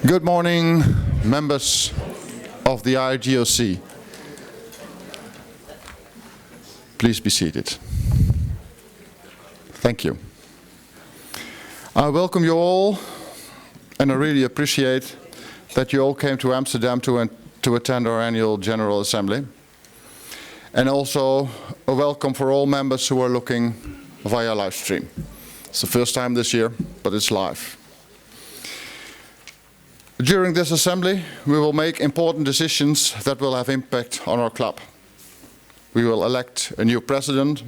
Good morning, members of the IGOC. Please be seated. Thank you. I welcome you all, and I really appreciate that you all came to Amsterdam to attend our annual General Assembly. And also a welcome for all members who are looking via live stream. It's the first time this year, but it's live. During this assembly, we will make important decisions that will have impact on our club. We will elect a new president,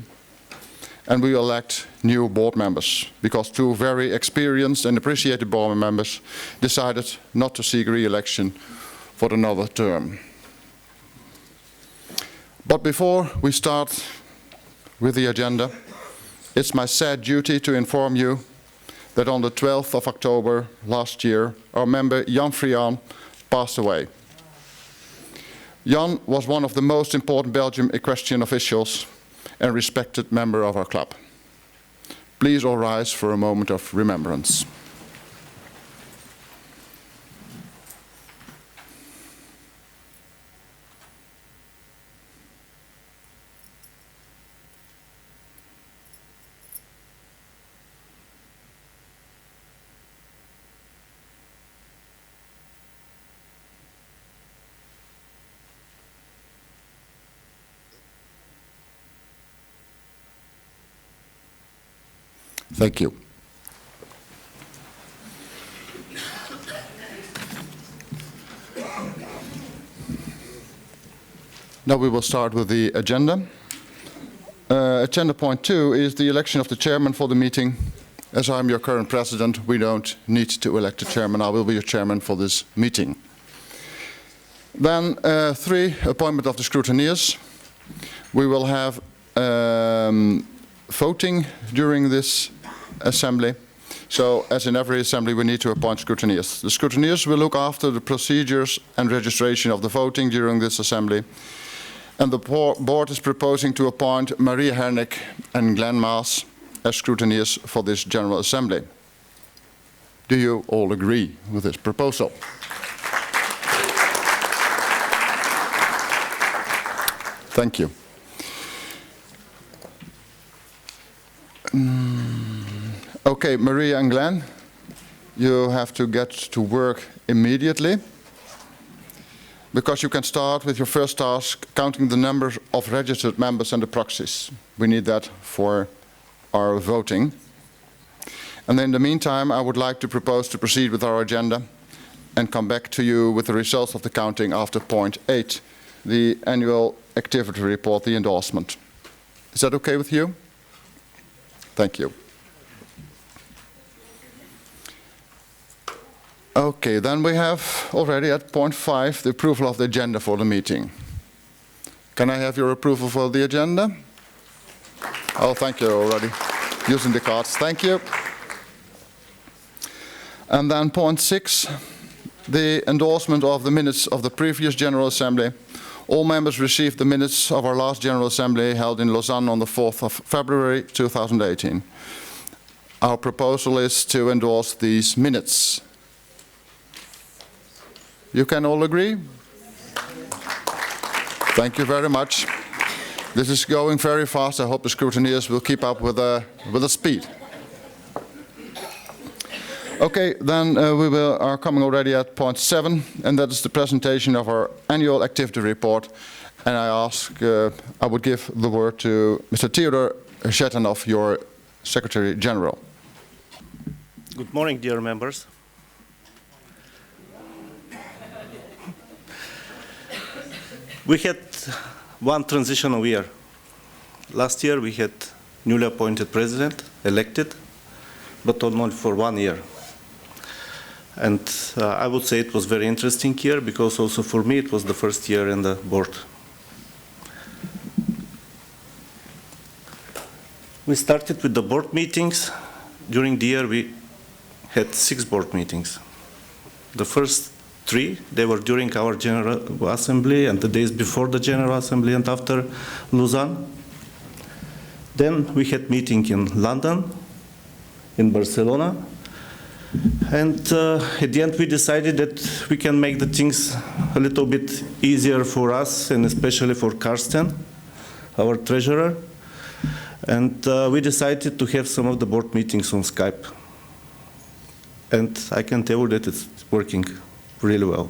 and we will elect new board members, because two very experienced and appreciated board members decided not to seek re-election for another term. But before we start with the agenda, it's my sad duty to inform you that on the 12th of October last year, our member Jan Friaan passed away. Jan was one of the most important Belgian equestrian officials and respected member of our club. Please all rise for a moment of remembrance. Thank you. Now we will start with the agenda. Agenda point 2 is the election of the chairman for the meeting. As I'm your current president, we don't need to elect a chairman. I will be your chairman for this meeting. Then 3, appointment of the scrutineers. We will have voting during this assembly. So, as in every assembly, we need to appoint scrutineers. The scrutineers will look after the procedures and registration of the voting during this assembly. And the board is proposing to appoint Maria Hernick and Glenn Maas as scrutineers for this General Assembly. Do you all agree with this proposal? Thank you. Okay, Maria and Glenn, you have to get to work immediately, because you can start with your first task, counting the number of registered members and the proxies. We need that for our voting. And in the meantime, I would like to propose to proceed with our agenda and come back to you with the results of the counting after point 8, the annual activity report, the endorsement. Is that okay with you? Thank you. Okay, then we have already at point 5 the approval of the agenda for the meeting. Can I have your approval for the agenda? Oh, thank you already. Using the cards, thank you. And then point 6, the endorsement of the minutes of the previous General Assembly. All members received the minutes of our last General Assembly held in Lausanne on the 4th of February 2018. Our proposal is to endorse these minutes. You can all agree? Thank you very much. This is going very fast. I hope the scrutineers will keep up with the speed. Okay, then we are coming already at point 7, and that is the presentation of our annual activity report. And I would give the word to Mr. Theodor Shetanov, your Secretary General. Good morning, dear members. We had one transitional year. Last year we had newly appointed president, elected, but only for 1 year. And I would say it was a very interesting year, because also for me it was the first year in the board. We started with the board meetings. During the year we had 6 board meetings. The first 3, they were during our General Assembly and the days before the General Assembly and after Lausanne. Then we had meeting in London, in Barcelona, And at the end, we decided that we can make the things a little bit easier for us, and especially for Karsten, our treasurer. And we decided to have some of the board meetings on Skype. And I can tell you that it's working really well.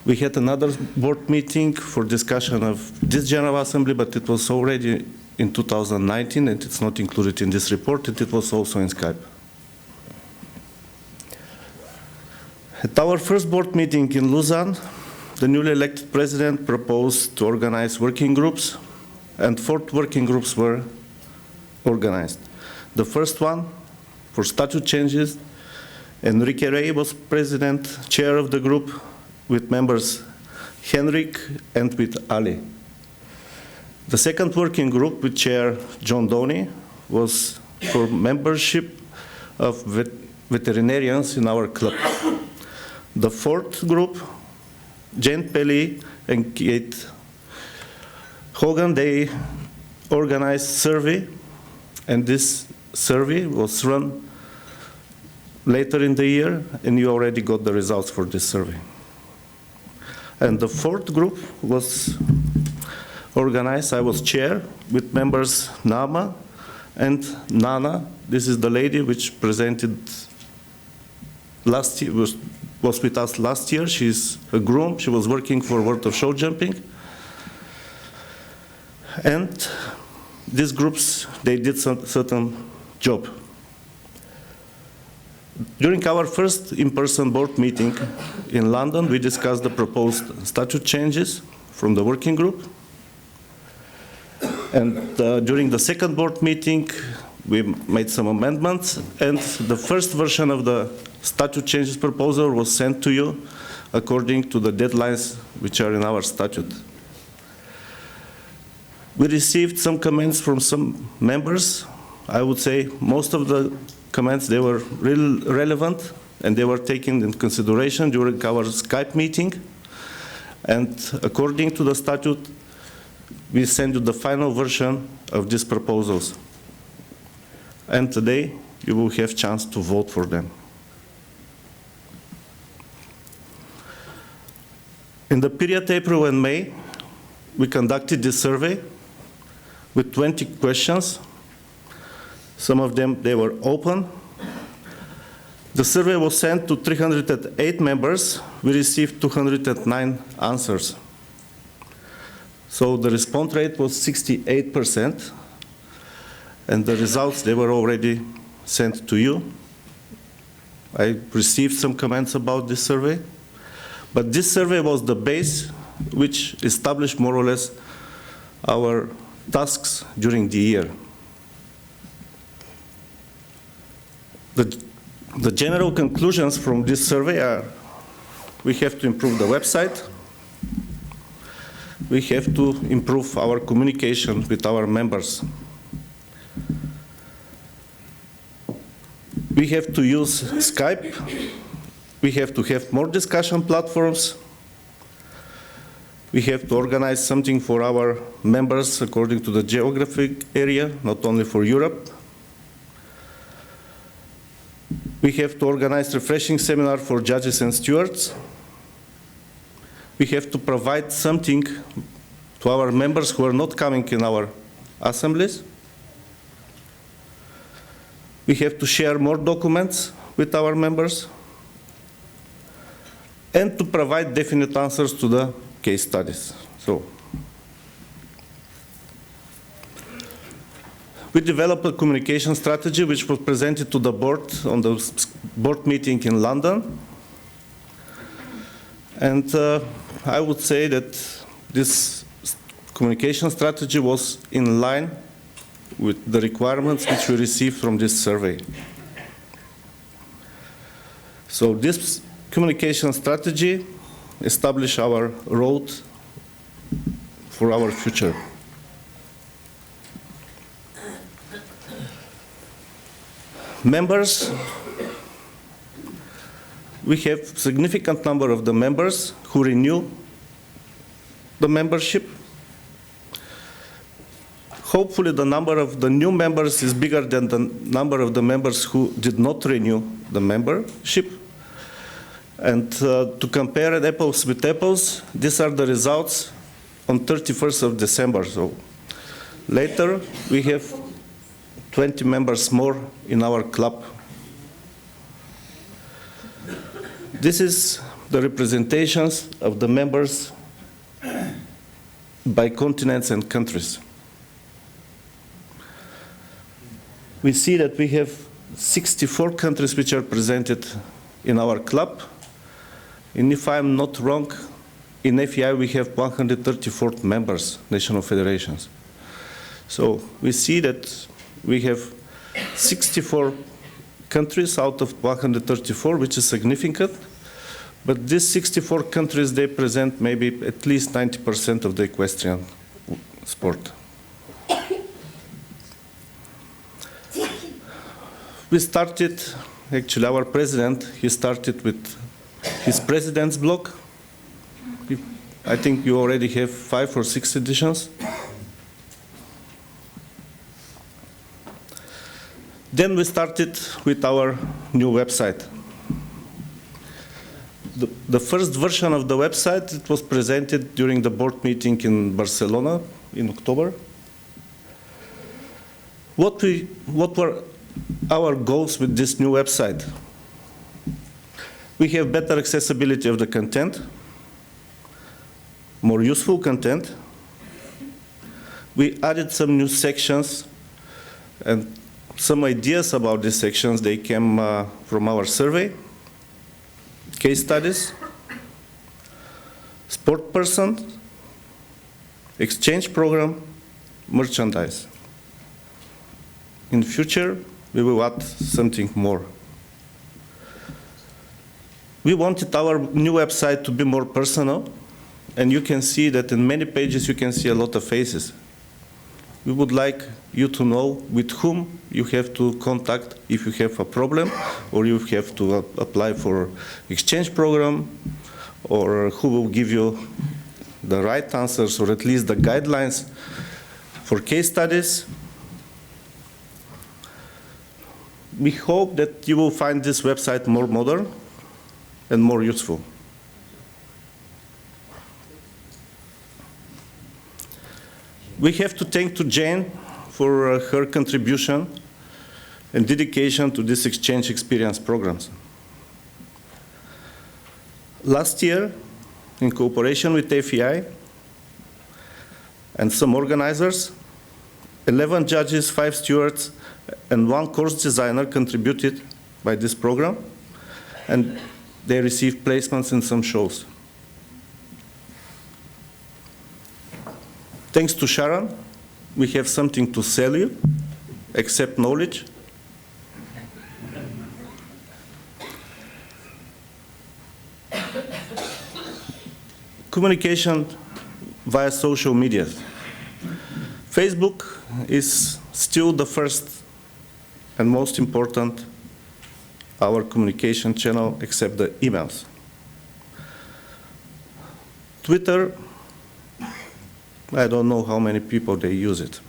We had another board meeting for discussion of this General Assembly, but it was already in 2019, and it's not included in this report, and it was also in Skype. At our first board meeting in Lausanne, the newly elected president proposed to organize working groups, and 4 working groups were organized. The first one, for statute changes, Enrique Rey was president, chair of the group, with members Henrik and with Ali. The second working group, with chair John Downey, was for membership of veterinarians in our club. The fourth group, Jane Pelly and Kate Hogan, they organized survey, and this survey was run later in the year, and you already got the results for this survey. And the fourth group was organized, I was chair, with members Nama and Nana. This is the lady which presented last year, was with us last year. She's a groom. She was working for World of Show Jumping. And these groups, they did some certain job. During our first in-person board meeting in London, we discussed the proposed statute changes from the working group. And during the second board meeting, we made some amendments, and the first version of the statute changes proposal was sent to you according to the deadlines which are in our statute. We received some comments from some members. I would say most of the comments, they were real relevant, and they were taken into consideration during our Skype meeting. And according to the statute, we send you the final version of these proposals. And today, you will have a chance to vote for them. In the period April and May, we conducted this survey with 20 questions. Some of them, they were open. The survey was sent to 308 members. We received 209 answers. So the response rate was 68%. And the results, they were already sent to you. I received some comments about this survey. But this survey was the base which established more or less our tasks during the year. The general conclusions from this survey are: we have to improve the website, we have to improve our communication with our members, we have to use Skype, we have to have more discussion platforms, we have to organize something for our members according to the geographic area, not only for Europe. We have to organize refreshing seminar for judges and stewards. We have to provide something to our members who are not coming in our assemblies. We have to share more documents with our members, and to provide definite answers to the case studies. So, we developed a communication strategy which was presented to the board on the board meeting in London. And I would say that this communication strategy was in line with the requirements which we received from this survey. So this communication strategy established our road for our future. Members, we have significant number of the members who renew the membership. hopefully the number of the new members is bigger than the number of the members who did not renew the membership. And to compare apples with apples, these are the results on 31st of December. So later, we have 20 members more in our club. This is the representations of the members by continents and countries. We see that we have 64 countries which are presented in our club. And if I'm not wrong, in FEI we have 134 members, national federations. So we see that we have 64 countries out of 134, which is significant. But these 64 countries, they present maybe at least 90% of the equestrian sport. We started, actually our president, he started with his president's blog. I think you already have 5 or 6 editions. Then we started with our new website. The first version of the website, it was presented during the board meeting in Barcelona in October. What were our goals with this new website? We have better accessibility of the content, more useful content. We added some new sections, and some ideas about these sections, they came from our survey. Case studies, sport person, exchange program, merchandise. In the future, we will add something more. We wanted our new website to be more personal, and you can see that in many pages you can see a lot of faces. We would like you to know with whom you have to contact if you have a problem, or you have to apply for exchange program, or who will give you the right answers, or at least the guidelines for case studies. We hope that you will find this website more modern and more useful. We have to thank to Jane for her contribution and dedication to this exchange experience programs. Last year, in cooperation with FEI and some organizers, 11 judges, 5 stewards, and 1 course designer contributed by this program, and they received placements in some shows. Thanks to Sharon, we have something to sell you, except knowledge. Communication via social media. Facebook is still the first and most important our communication channel, except the emails. Twitter, I don't know how many people they use it,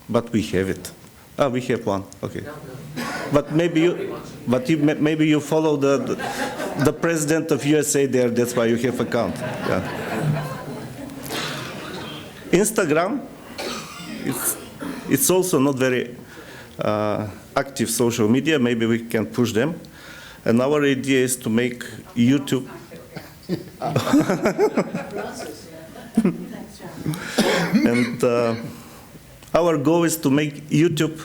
but we have it. Ah, we have one. Okay. But maybe you follow the president of USA there. That's why you have account. Yeah. Instagram, it's also not very active social media. Maybe we can push them. And our idea is to make YouTube. And our goal is to make YouTube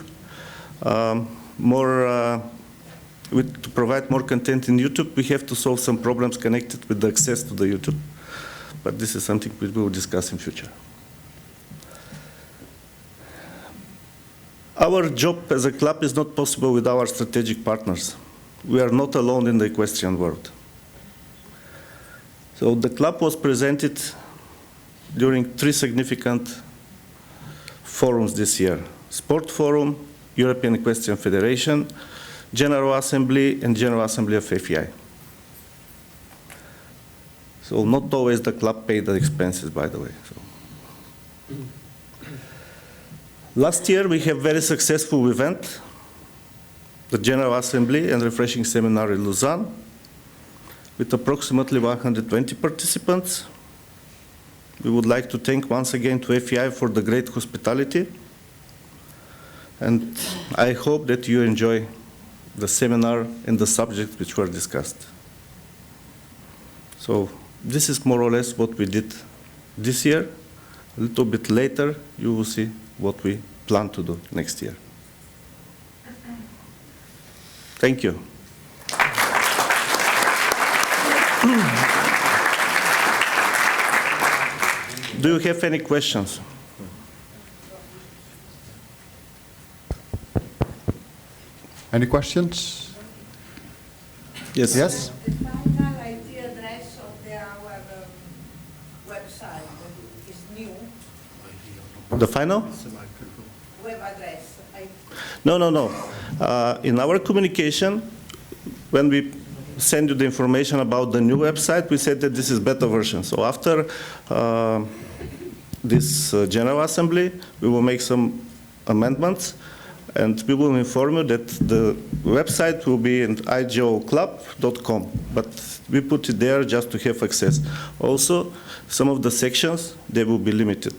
to provide more content in YouTube. We have to solve some problems connected with the access to the YouTube. But this is something we will discuss in future. Our job as a club is not possible with our strategic partners. We are not alone in the equestrian world. So the club was presented during 3 significant forums this year: Sport Forum, European Equestrian Federation, General Assembly, and General Assembly of FEI. So not always the club paid the expenses, by the way. So. Last year we have very successful event, the General Assembly and Refreshing Seminar in Lausanne, with approximately 120 participants. We would like to thank once again to FEI for the great hospitality, and I hope that you enjoy the seminar and the subjects which were discussed. So this is more or less what we did this year. A little bit later, you will see what we plan to do next year. Thank you. Do you have any questions? Any questions? Yes. Yes? The final IP address of our website is new. The final? Web address. No. In our communication, when we send you the information about the new website, we said that this is beta version. So after this General Assembly, we will make some amendments, and we will inform you that the website will be in igoclub.com, but we put it there just to have access. Also, some of the sections, they will be limited,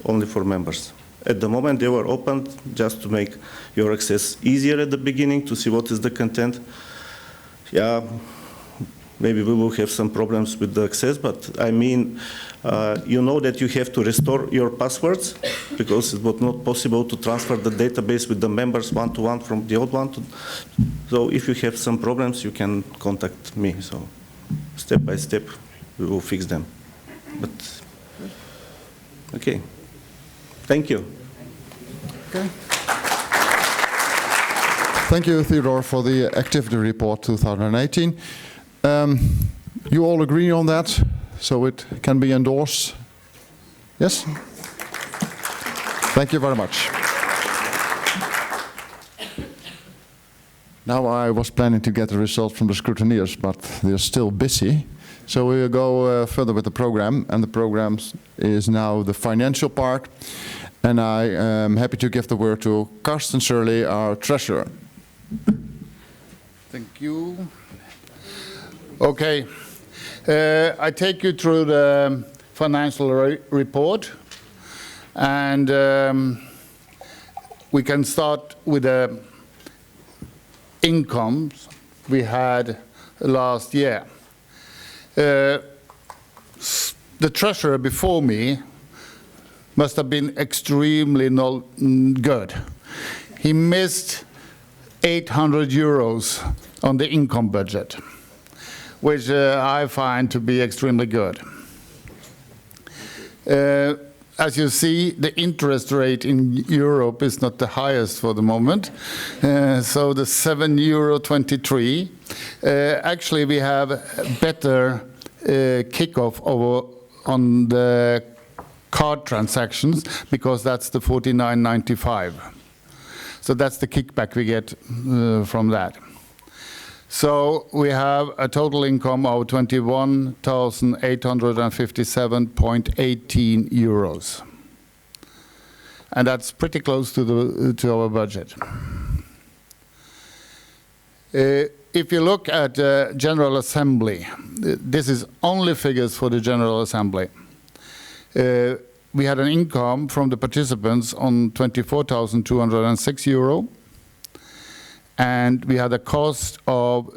only for members. At the moment, they were open just to make your access easier at the beginning, to see what is the content. Yeah, maybe we will have some problems with the access, but I mean, you know that you have to restore your passwords, because it was not possible to transfer the database with the members one-to-one from the old one. So if you have some problems, you can contact me. So step by step, we will fix them. But, okay. Thank you. Okay. Thank you, Theodore, for the activity report 2018. You all agree on that, so it can be endorsed? Yes? Thank you very much. Now I was planning to get the result from the scrutineers, but they're still busy. So we'll go further with the program, and the program is now the financial part. And I am happy to give the word to Karsten Shirley, our treasurer. Thank you. Okay. I take you through the financial report, and we can start with the incomes we had last year. The treasurer before me must have been extremely good. He missed 800 euros on the income budget, which I find to be extremely good. As you see, the interest rate in Europe is not the highest for the moment, so the €7.23. Actually, we have better kickoff on the card transactions, because that's the 49.95. So that's the kickback we get from that. So we have a total income of 21,857.18 euros. And that's pretty close to our budget. If you look at the General Assembly, this is only figures for the General Assembly. We had an income from the participants on 24,206 euro, and we had a cost of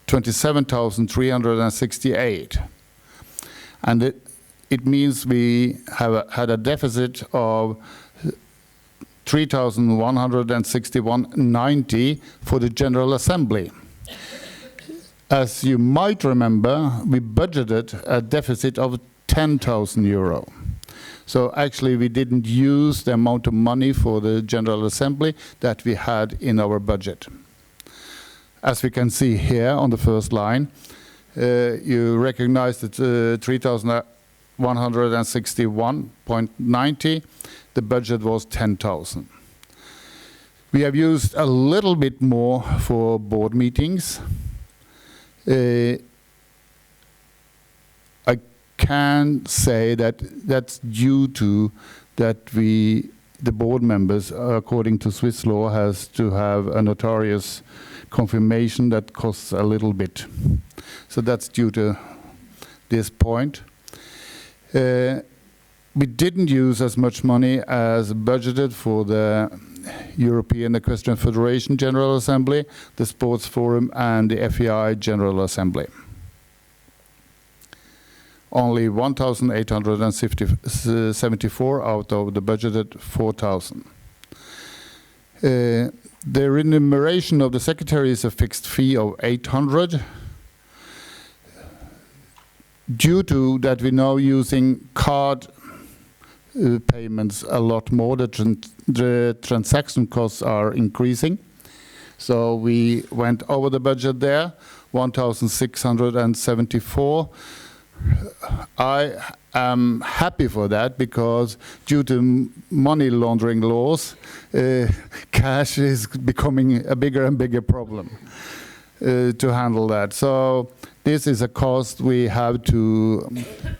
27,368. And it means we had a deficit of 3,161.90 for the General Assembly. As you might remember, we budgeted a deficit of 10,000 euro. So actually we didn't use the amount of money for the General Assembly that we had in our budget. As we can see here on the first line, you recognize that 3,161.90, the budget was 10,000. We have used a little bit more for board meetings. I can say that that's due to that we the board members, according to Swiss law, has to have a notarious confirmation that costs a little bit. So that's due to this point. We didn't use as much money as budgeted for the European Equestrian Federation General Assembly, the Sports Forum, and the FEI General Assembly. Only 1,874 out of the budgeted 4,000. The remuneration of the secretary is a fixed fee of 800. Due to that we're now using card payments a lot more, the transaction costs are increasing. So we went over the budget there, 1,674. I am happy for that because due to money laundering laws, cash is becoming a bigger and bigger problem to handle that. So this is a cost we have to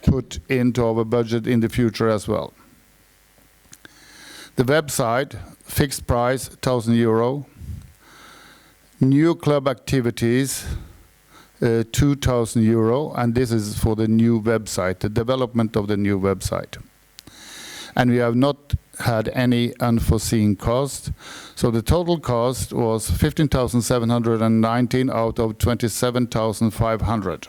put into our budget in the future as well. The website, fixed price, €1,000. New club activities, €2,000, and this is for the new website, the development of the new website. And we have not had any unforeseen cost. So the total cost was 15,719 out of 27,500.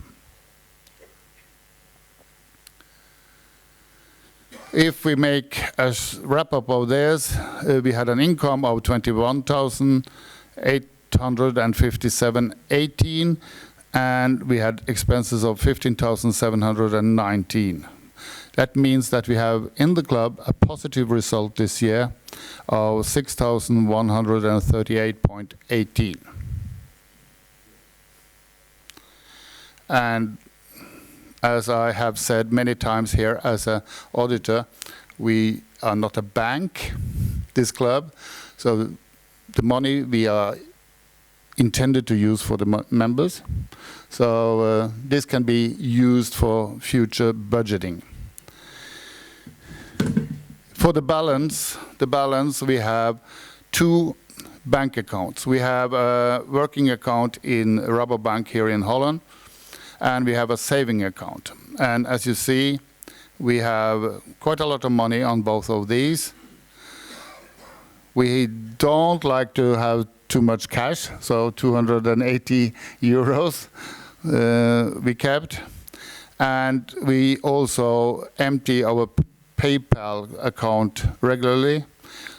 If we make a wrap-up of this, we had an income of 21,857.18, and we had expenses of 15,719. That means that we have in the club a positive result this year of 6,138.18. And as I have said many times here as an auditor, we are not a bank, this club, so the money we are intended to use for the members. So this can be used for future budgeting. For the balance we have two bank accounts. We have a working account in Rabobank here in Holland, and we have a saving account. And as you see, we have quite a lot of money on both of these. We don't like to have too much cash, so 280 euros we kept. And we also empty our PayPal account regularly,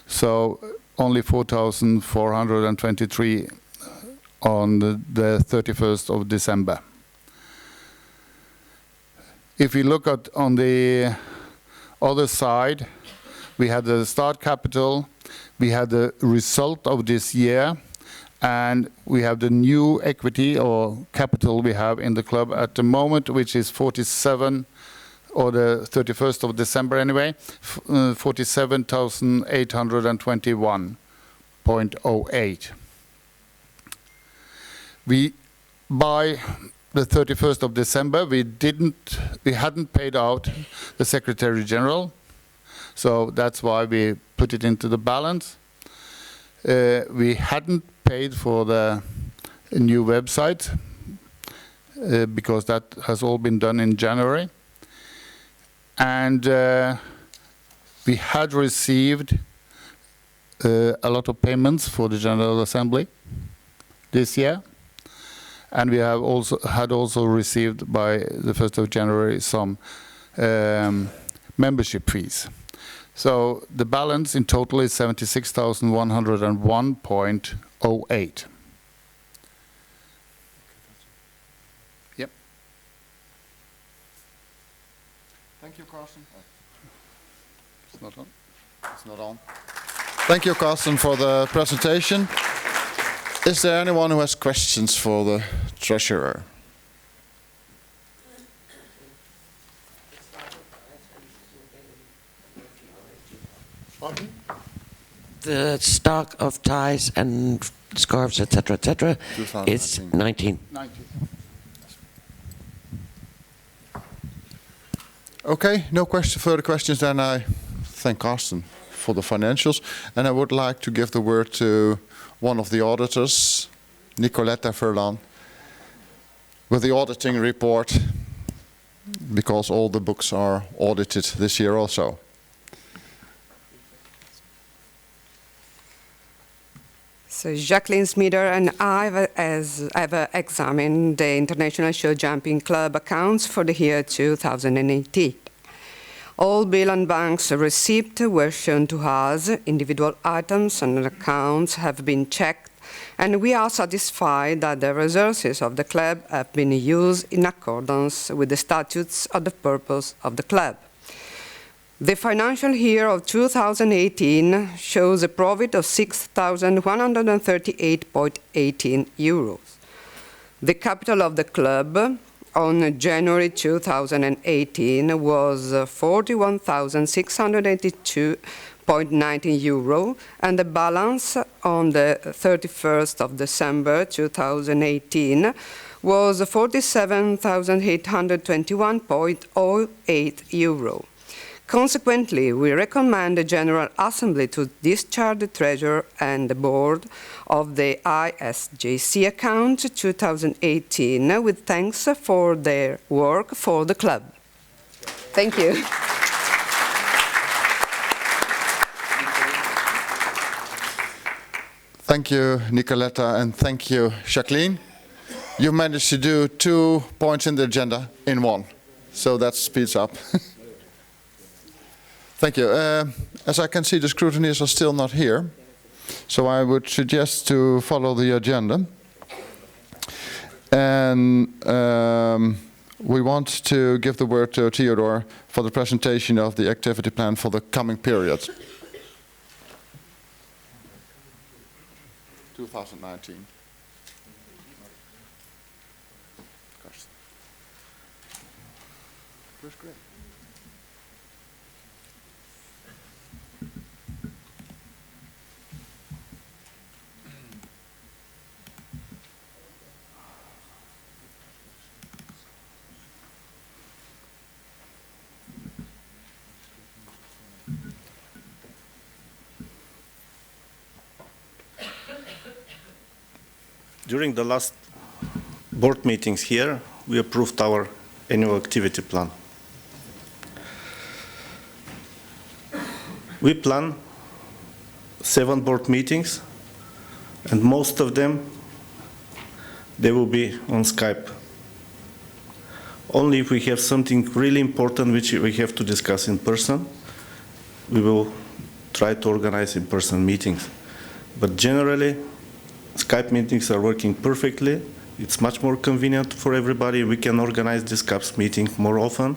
so only 4,423 on the 31st of December. If we look at on the other side, we had the start capital, we had the result of this year, and we have the new equity or capital we have in the club at the moment, which is 47, or the 31st of December anyway, 47,821.08. By the 31st of December, we hadn't paid out the Secretary General, so that's why we put it into the balance. We hadn't paid for the new website because that has all been done in January. And we had received a lot of payments for the General Assembly this year. And we have also received by the 1st of January some membership fees. So the balance in total is 76,101.08. Yep. Thank you, Carsten. It's not on. It's not on. Thank you, Carsten, for the presentation. Is there anyone who has questions for the treasurer? Pardon? The stock of ties and scarves, etc., etc., is 19. Okay, no further questions, then I thank Carsten for the financials. And I would like to give the word to one of the auditors, Nicoletta Verlan, with the auditing report, because all the books are audited this year also. So Jacqueline Smither and I have examined the International Show Jumping Club accounts for the year 2018. All bill and banks received were shown to us, individual items and accounts have been checked, and we are satisfied that the resources of the club have been used in accordance with the statutes of the purpose of the club. The financial year of 2018 shows a profit of €6,138.18. The capital of the club on January 2018 was €41,682.19, and the balance on the 31st of December 2018 was €47,821.08. Consequently, we recommend the General Assembly to discharge the Treasurer and the Board of the ISJC account 2018 with thanks for their work for the club. Thank you. Thank you, Nicoletta, and thank you, Jacqueline. You managed to do 2 points in the agenda in one, so that speeds up. Thank you. As I can see, the scrutineers are still not here, so I would suggest to follow the agenda. And we want to give the word to Theodore for the presentation of the activity plan for the coming period. 2019. First grade. During the last board meetings here, we approved our annual activity plan. We plan 7 board meetings, and most of them, they will be on Skype. Only if we have something really important which we have to discuss in person, we will try to organize in-person meetings. But generally, Skype meetings are working perfectly. It's much more convenient for everybody. We can organize this Skype meeting more often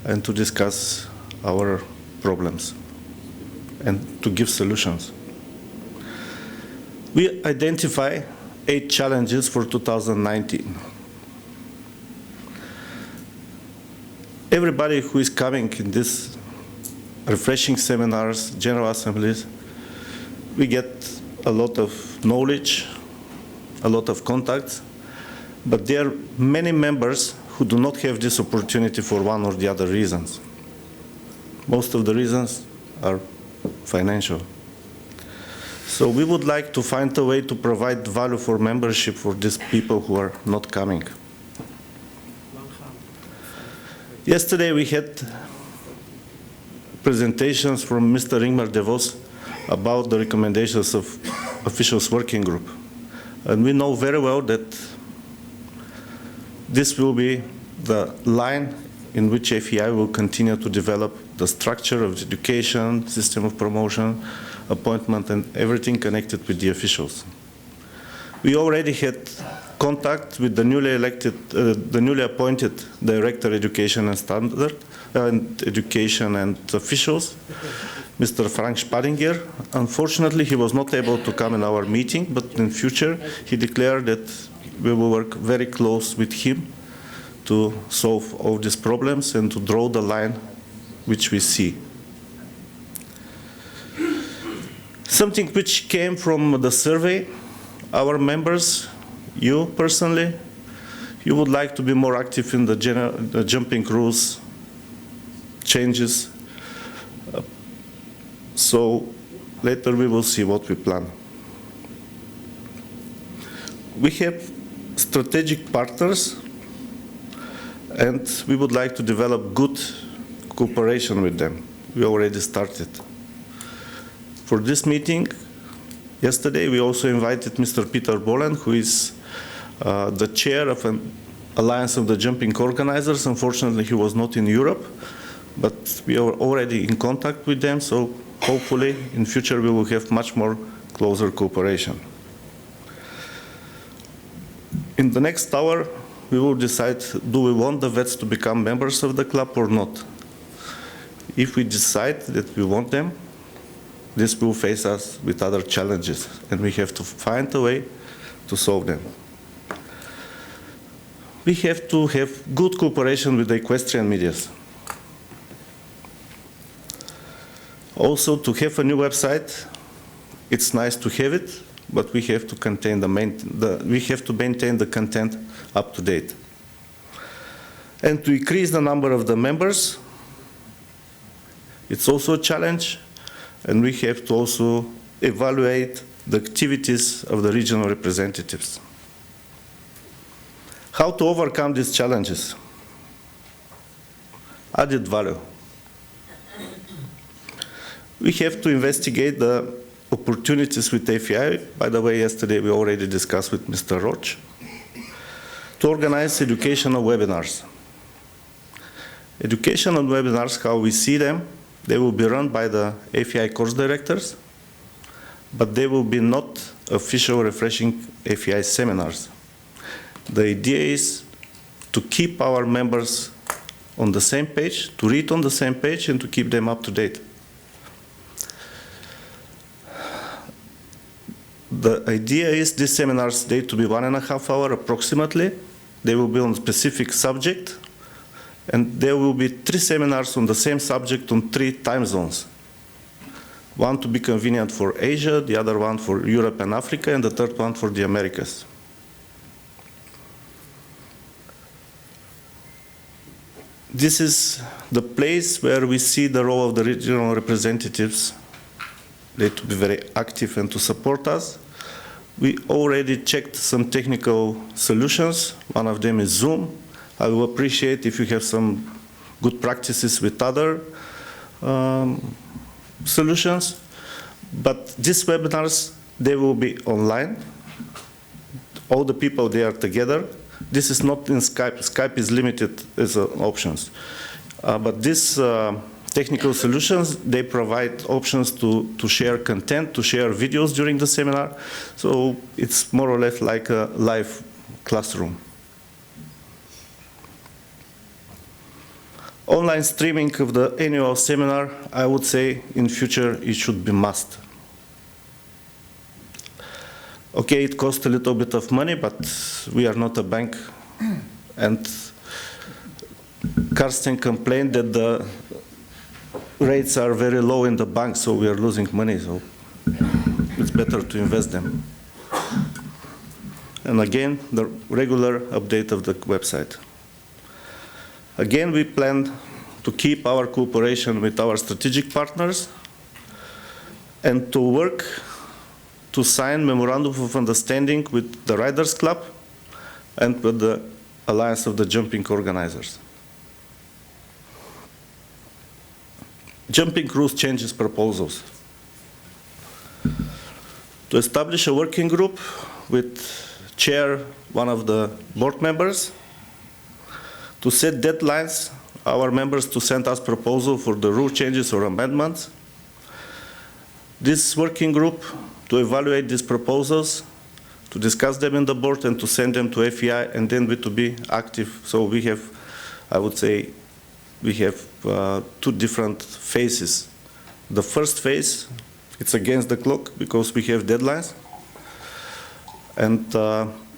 and to discuss our problems and to give solutions. We identify 8 challenges for 2019. Everybody who is coming in this refreshing seminars, general assemblies, we get a lot of knowledge, a lot of contacts, but there are many members who do not have this opportunity for one or the other reasons. Most of the reasons are financial. So we would like to find a way to provide value for membership for these people who are not coming. Yesterday we had presentations from Mr. Ingmar de Vos about the recommendations of officials working group. And we know very well that this will be the line in which FEI will continue to develop the structure of education, system of promotion, appointment, and everything connected with the officials. We already had contact with the newly appointed Director Education and Standard, Education and Officials, Mr. Frank Spallinger. Unfortunately, he was not able to come in our meeting, but in future, he declared that we will work very close with him to solve all these problems and to draw the line which we see. Something which came from the survey, our members, you personally, you would like to be more active in the jumping rules changes. So later we will see what we plan. We have strategic partners, and we would like to develop good cooperation with them. We already started. For this meeting, yesterday, we also invited Mr. Peter Boland, who is the chair of an Alliance of the Jumping Organizers. Unfortunately, he was not in Europe, but we are already in contact with them, so hopefully in future we will have much more closer cooperation. In the next hour, we will decide, do we want the vets to become members of the club or not? If we decide that we want them, this will face us with other challenges, and we have to find a way to solve them. We have to have good cooperation with the equestrian medias. Also, to have a new website, it's nice to have it, but we have to maintain the content up to date. And to increase the number of the members, it's also a challenge, and we have to also evaluate the activities of the regional representatives. How to overcome these challenges? Added value. We have to investigate the opportunities with AFI. By the way, yesterday we already discussed with Mr. Roach. To organize educational webinars. Educational webinars, how we see them, they will be run by the AFI course directors, but they will be not official refreshing AFI seminars. The idea is to keep our members on the same page, to read on the same page, and to keep them up to date. The idea is these seminars, they to be 1.5 hours approximately. They will be on a specific subject, and there will be 3 seminars on the same subject on 3 time zones. One to be convenient for Asia, the other one for Europe and Africa, and the third one for the Americas. This is the place where we see the role of the regional representatives. They to be very active and to support us. We already checked some technical solutions. One of them is Zoom. I will appreciate if you have some good practices with other solutions. But these webinars, they will be online. All the people, they are together. This is not in Skype. Skype is limited as options. But these technical solutions, they provide options to share content, to share videos during the seminar. So it's more or less like a live classroom. Online streaming of the annual seminar, I would say in future it should be must. Okay, it costs a little bit of money, but we are not a bank. And Karsten complained that the rates are very low in the bank, so we are losing money, so it's better to invest them. And again, the regular update of the website. Again, we plan to keep our cooperation with our strategic partners and to work to sign memorandum of understanding with the Riders Club and with the Alliance of the Jumping Organizers. Jumping rules changes proposals. To establish a working group with chair, one of the board members, to set deadlines, our members to send us proposal for the rule changes or amendments. This working group to evaluate these proposals, to discuss them in the board and to send them to FEI, and then we to be active. So we have, I would say, we have 2 different phases. The first phase, it's against the clock because we have deadlines, and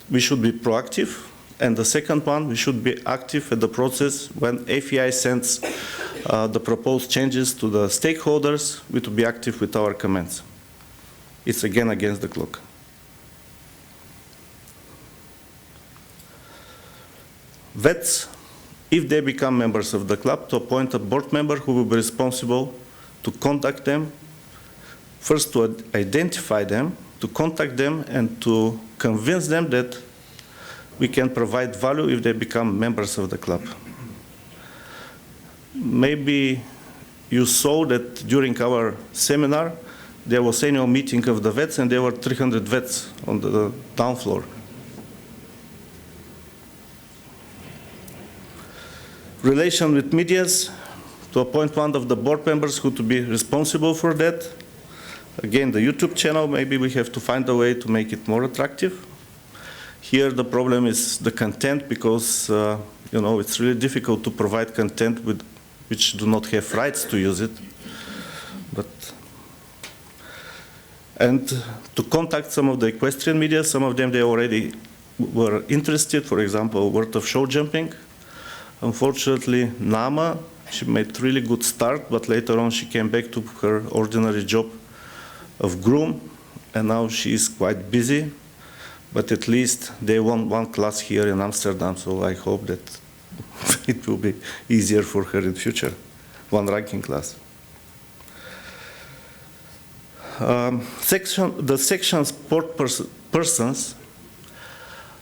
we should be proactive. And the second one, we should be active at the process when FEI sends the proposed changes to the stakeholders, we to be active with our comments. It's again against the clock. Vets, if they become members of the club, to appoint a board member who will be responsible to contact them first to identify them, to contact them, and to convince them that we can provide value if they become members of the club. Maybe you saw that during our seminar, there was annual meeting of the vets, and there were 300 vets on the down floor. Relation with medias, to appoint one of the board members who to be responsible for that. Again, the YouTube channel, maybe we have to find a way to make it more attractive. Here the problem is the content, because it's really difficult to provide content which do not have rights to use it. And to contact some of the equestrian media, some of them they already were interested, for example, World of Show Jumping. Unfortunately, Nama, she made really good start, but later on she came back to her ordinary job of groom, and now she is quite busy. But at least they won one class here in Amsterdam, so I hope that it will be easier for her in future, one ranking class. The section sport persons,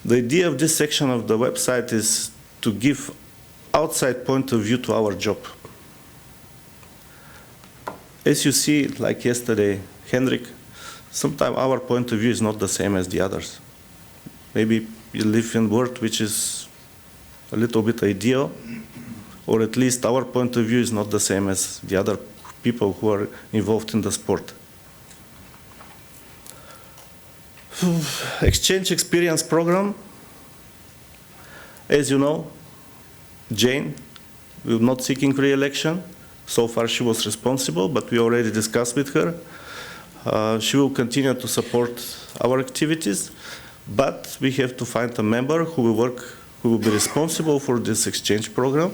the idea of this section of the website is to give outside point of view to our job. As you see, like yesterday, Henrik, sometimes our point of view is not the same as the others. Maybe you live in a world which is a little bit ideal, or at least our point of view is not the same as the other people who are involved in the sport. Exchange experience program. As you know, Jane will not seeking re-election. So far she was responsible, but we already discussed with her. She will continue to support our activities, but we have to find a member who will be responsible for this exchange program.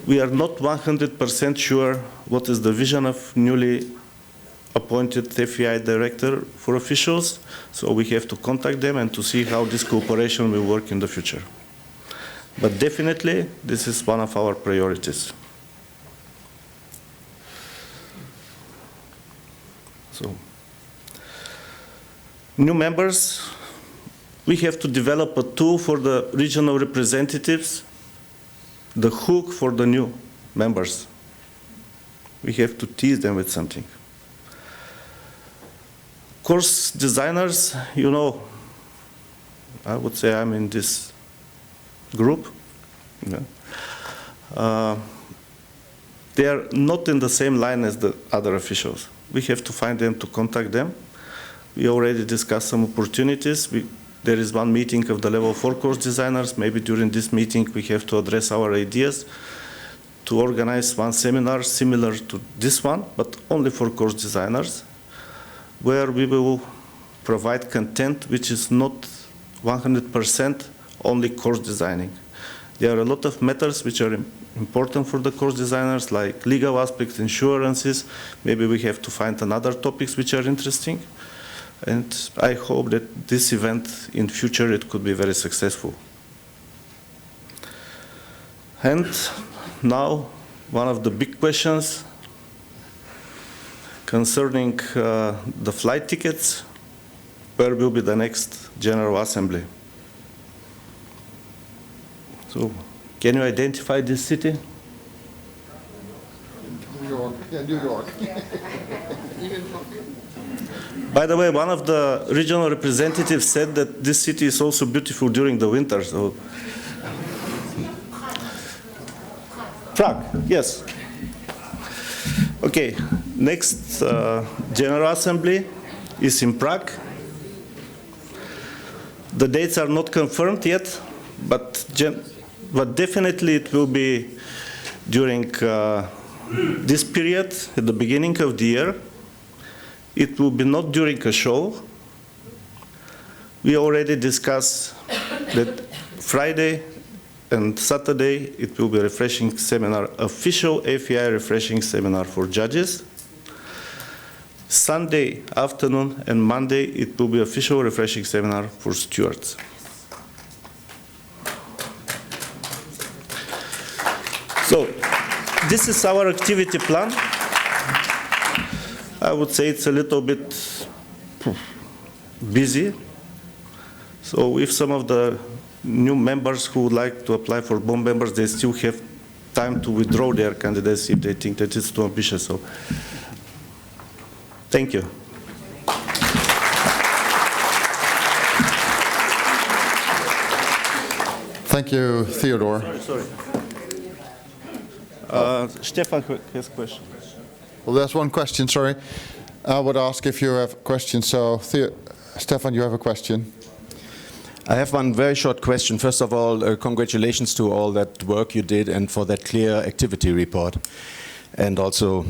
We are not 100% sure what is the vision of newly appointed FEI director for officials, so we have to contact them and to see how this cooperation will work in the future. But definitely, this is one of our priorities. So, new members, we have to develop a tool for the regional representatives, the hook for the new members. We have to tease them with something. Course designers, you know, I would say I'm in this group. Yeah. They are not in the same line as the other officials. We have to find them, to contact them. We already discussed some opportunities. There is one meeting of the level 4 course designers. Maybe during this meeting we have to address our ideas to organize one seminar similar to this one, but only for course designers, where we will provide content which is not 100% only course designing. There are a lot of matters which are important for the course designers, like legal aspects, insurances. Maybe we have to find another topics which are interesting. And I hope that this event in future it could be very successful. And now one of the big questions concerning the flight tickets, where will be the next General Assembly? So, can you identify this city? New York. Yeah, New York. By the way, one of the regional representatives said that this city is also beautiful during the winter. So, Prague, yes. Okay, next General Assembly is in Prague. The dates are not confirmed yet, but definitely it will be during this period, at the beginning of the year. It will be not during a show. We already discussed that Friday and Saturday it will be a refreshing seminar, official FEI refreshing seminar for judges. Sunday afternoon and Monday it will be official refreshing seminar for stewards. So this is our activity plan. I would say it's a little bit busy. So if some of the new members who would like to apply for board members, they still have time to withdraw their candidacy if they think that it's too ambitious. So, thank you. Thank you, Theodore. Sorry. Stefan has a question. Well, there's one question, sorry. I would ask if you have questions. So, Stefan, you have a question? I have one very short question. First of all, congratulations to all that work you did and for that clear activity report, and also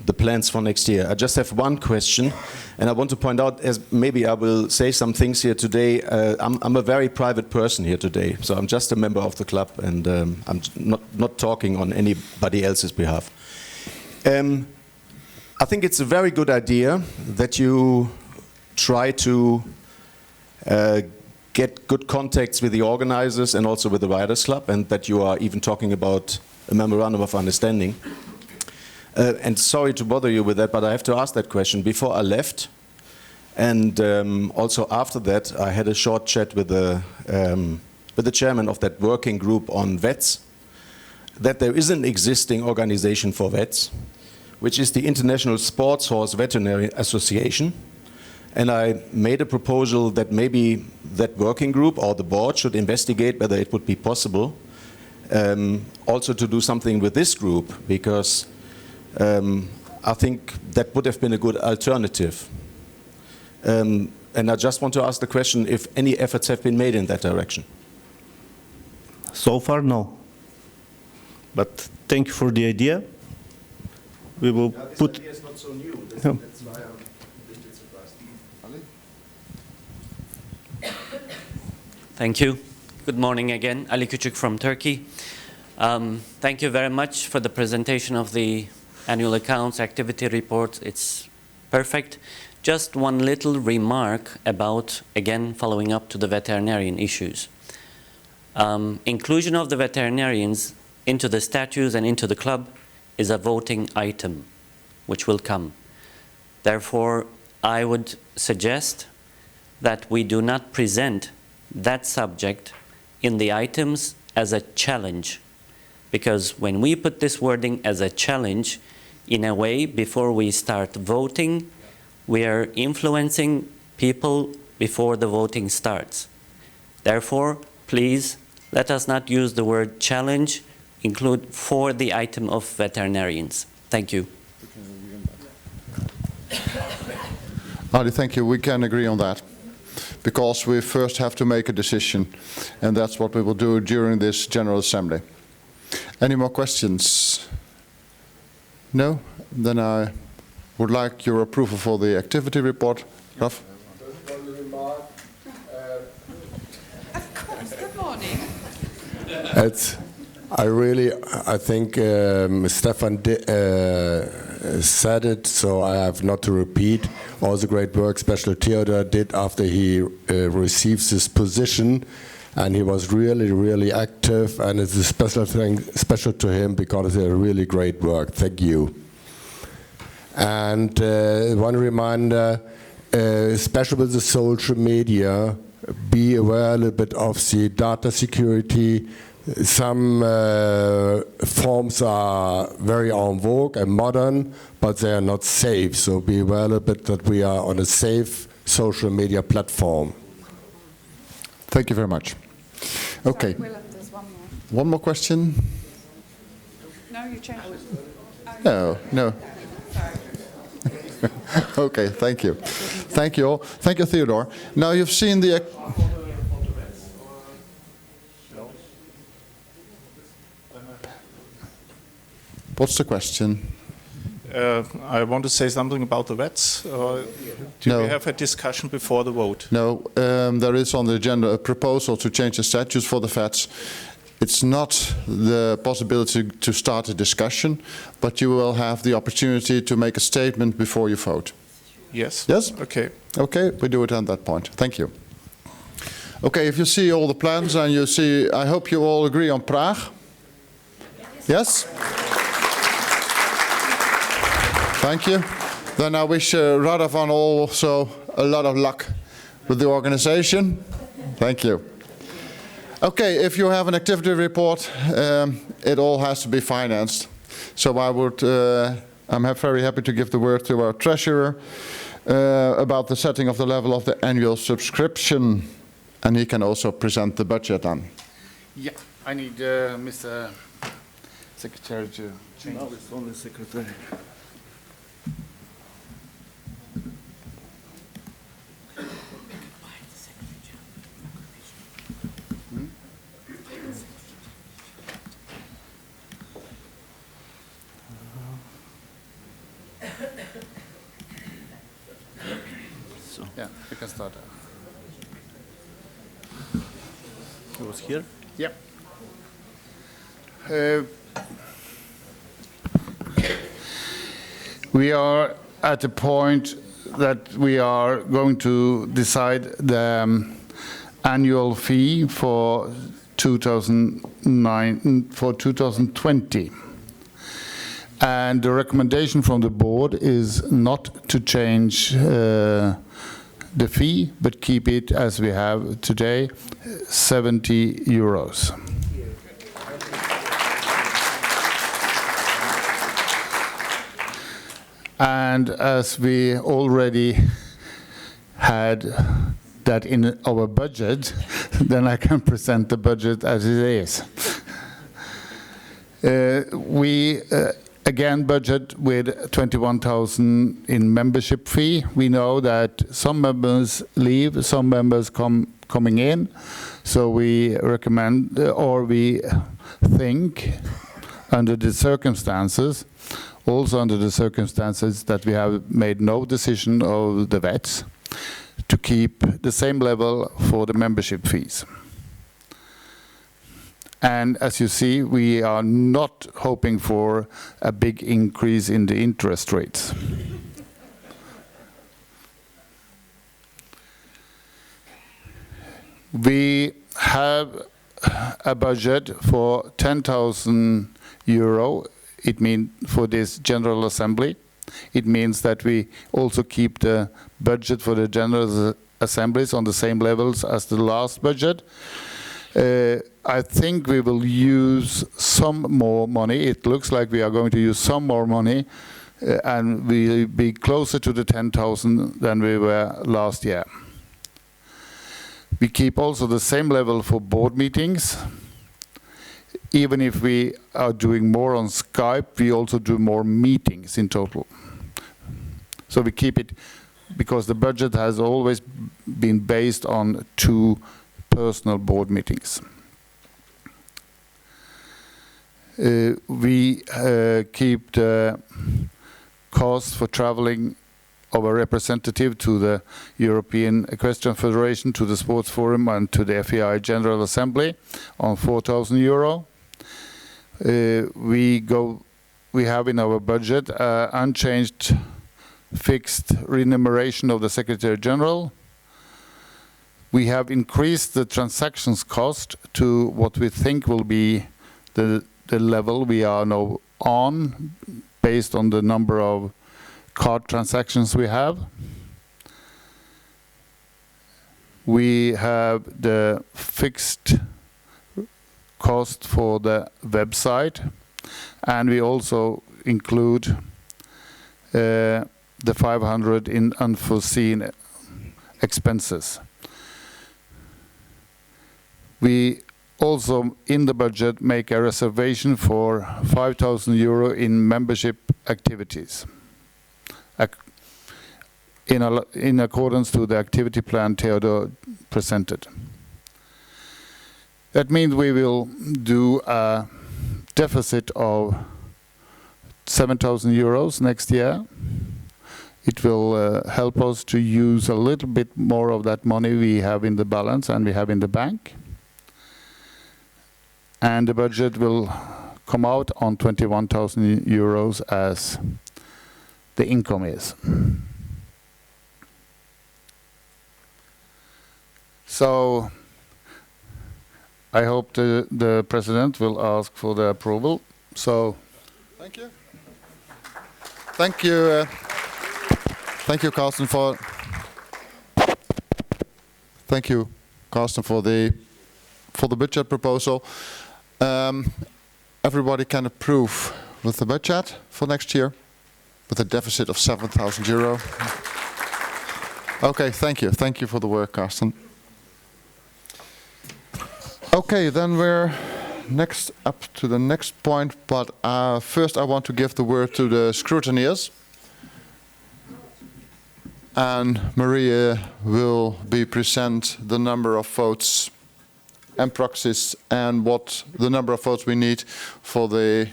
the plans for next year. I just have one question, and I want to point out, as maybe I will say some things here today. I'm a very private person here today, so I'm just a member of the club, and I'm not talking on anybody else's behalf. I think it's a very good idea that you try to get good contacts with the organizers and also with the Riders Club, and that you are even talking about a memorandum of understanding. And sorry to bother you with that, but I have to ask that question. Before I left, and also after that, I had a short chat with the chairman of that working group on vets, that there is an existing organization for vets, which is the International Sports Horse Veterinary Association. And I made a proposal that maybe that working group or the board should investigate whether it would be possible also to do something with this group, because I think that would have been a good alternative. And I just want to ask the question if any efforts have been made in that direction. So far, no. But thank you for the idea. We will put. This idea is not so new. That's why I'm a bit surprised. Thank you. Good morning again. Ali Küçük from Turkey. Thank you very much for the presentation of the annual accounts, activity reports. It's perfect. Just one little remark about, again, following up to the veterinarian issues. Inclusion of the veterinarians into the statutes and into the club is a voting item, which will come. Therefore, I would suggest that we do not present that subject in the items as a challenge. Because when we put this wording as a challenge, in a way, before we start voting, we are influencing people before the voting starts. Therefore, please, let us not use the word challenge, include for the item of veterinarians. Thank you. Adi, thank you. We can agree on that, because we first have to make a decision, and that's what we will do during this General Assembly. Any more questions? No? Then I would like your approval for the activity report. Raf? Of course, good morning. I think Stefan said it, so I have not to repeat all the great work Special Theodore did after he receives this position, and he was really, really active, and it's a special thing, special to him, because it's a really great work. Thank you. And one reminder, especially with the social media, be aware a little bit of the data security. Some forms are very en vogue and modern, but they are not safe. So be aware a little bit that we are on a safe social media platform. Thank you very much. Okay. Sorry, there's one more. One more question? No, you changed it. No, no. Sorry. Okay, thank you. Thank you all. Thank you, Theodore. Now you've seen the... What's the question? I want to say something about the vets. Do we have a discussion before the vote? No, there is on the agenda a proposal to change the statutes for the vets. It's not the possibility to start a discussion, but you will have the opportunity to make a statement before you vote. Yes? Yes? Okay. Okay, we do it at that point. Thank you. Okay, if you see all the plans and you see, I hope you all agree on Prague. Yes? Thank you. Then I wish Radovan also a lot of luck with the organization. Thank you. Okay, if you have an activity report, it all has to be financed. So I'm very happy to give the word to our treasurer about the setting of the level of the annual subscription. And he can also present the budget then. Yeah, I need Mr. Secretary to change. Now it's only secretary. Yeah, we can start. It was here? Yep. We are at a point that we are going to decide the annual fee for 2020. And the recommendation from the board is not to change the fee, but keep it as we have today, 70 euros. And as we already had that in our budget, then I can present the budget as it is. We again budget with 21,000 in membership fee. We know that some members leave, some members coming in, so we recommend, or we think, under the circumstances, also under the circumstances that we have made no decision of the vets, to keep the same level for the membership fees. And as you see, we are not hoping for a big increase in the interest rates. We have a budget for 10,000 euro. It means for this General Assembly. It means that we also keep the budget for the General Assemblies on the same levels as the last budget. I think we will use some more money. It looks like we are going to use some more money, and we'll be closer to the 10,000 than we were last year. We keep also the same level for board meetings. Even if we are doing more on Skype, we also do more meetings in total. So we keep it, because the budget has always been based on 2 personal board meetings. We keep the cost for traveling of a representative to the European Equestrian Federation, to the Sports Forum, and to the FEI General Assembly on 4,000 euro. We have in our budget unchanged fixed remuneration of the Secretary General. We have increased the transactions cost to what we think will be the level we are now on, based on the number of card transactions we have. We have the fixed cost for the website, and we also include the 500 in unforeseen expenses. We also, in the budget, make a reservation for 5,000 euro in membership activities, in accordance to the activity plan Theodor presented. That means we will do a deficit of 7,000 euros next year. It will help us to use a little bit more of that money we have in the balance and we have in the bank. And the budget will come out on 21,000 euros as the income is. So I hope the President will ask for the approval. So thank you. Thank you. Thank you, Carsten, for the budget proposal. Everybody can approve with the budget for next year, with a deficit of €7,000. Okay, thank you. Thank you for the work, Carsten. Okay, then we're next up to the next point, but first I want to give the word to the scrutineers. And Maria will present the number of votes and proxies and what the number of votes we need for the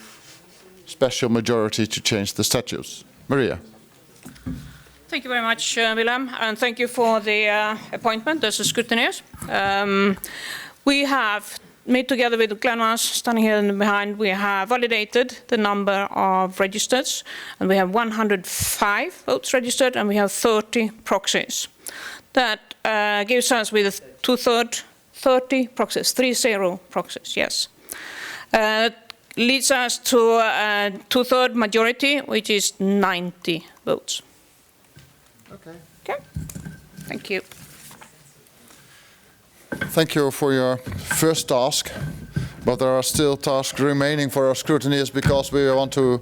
special majority to change the statutes. Maria. Thank you very much, Willem, and thank you for the appointment as a scrutineers. We have made together with Glenn standing here in the behind, we have validated the number of registers, and we have 105 votes registered, and we have 30 proxies. That gives us with 2/3, 30 proxies, 30 proxies, yes. Leads us to a 2/3 majority, which is 90 votes. Okay. Okay. Thank you. Thank you for your first task, but there are still tasks remaining for our scrutineers because we want to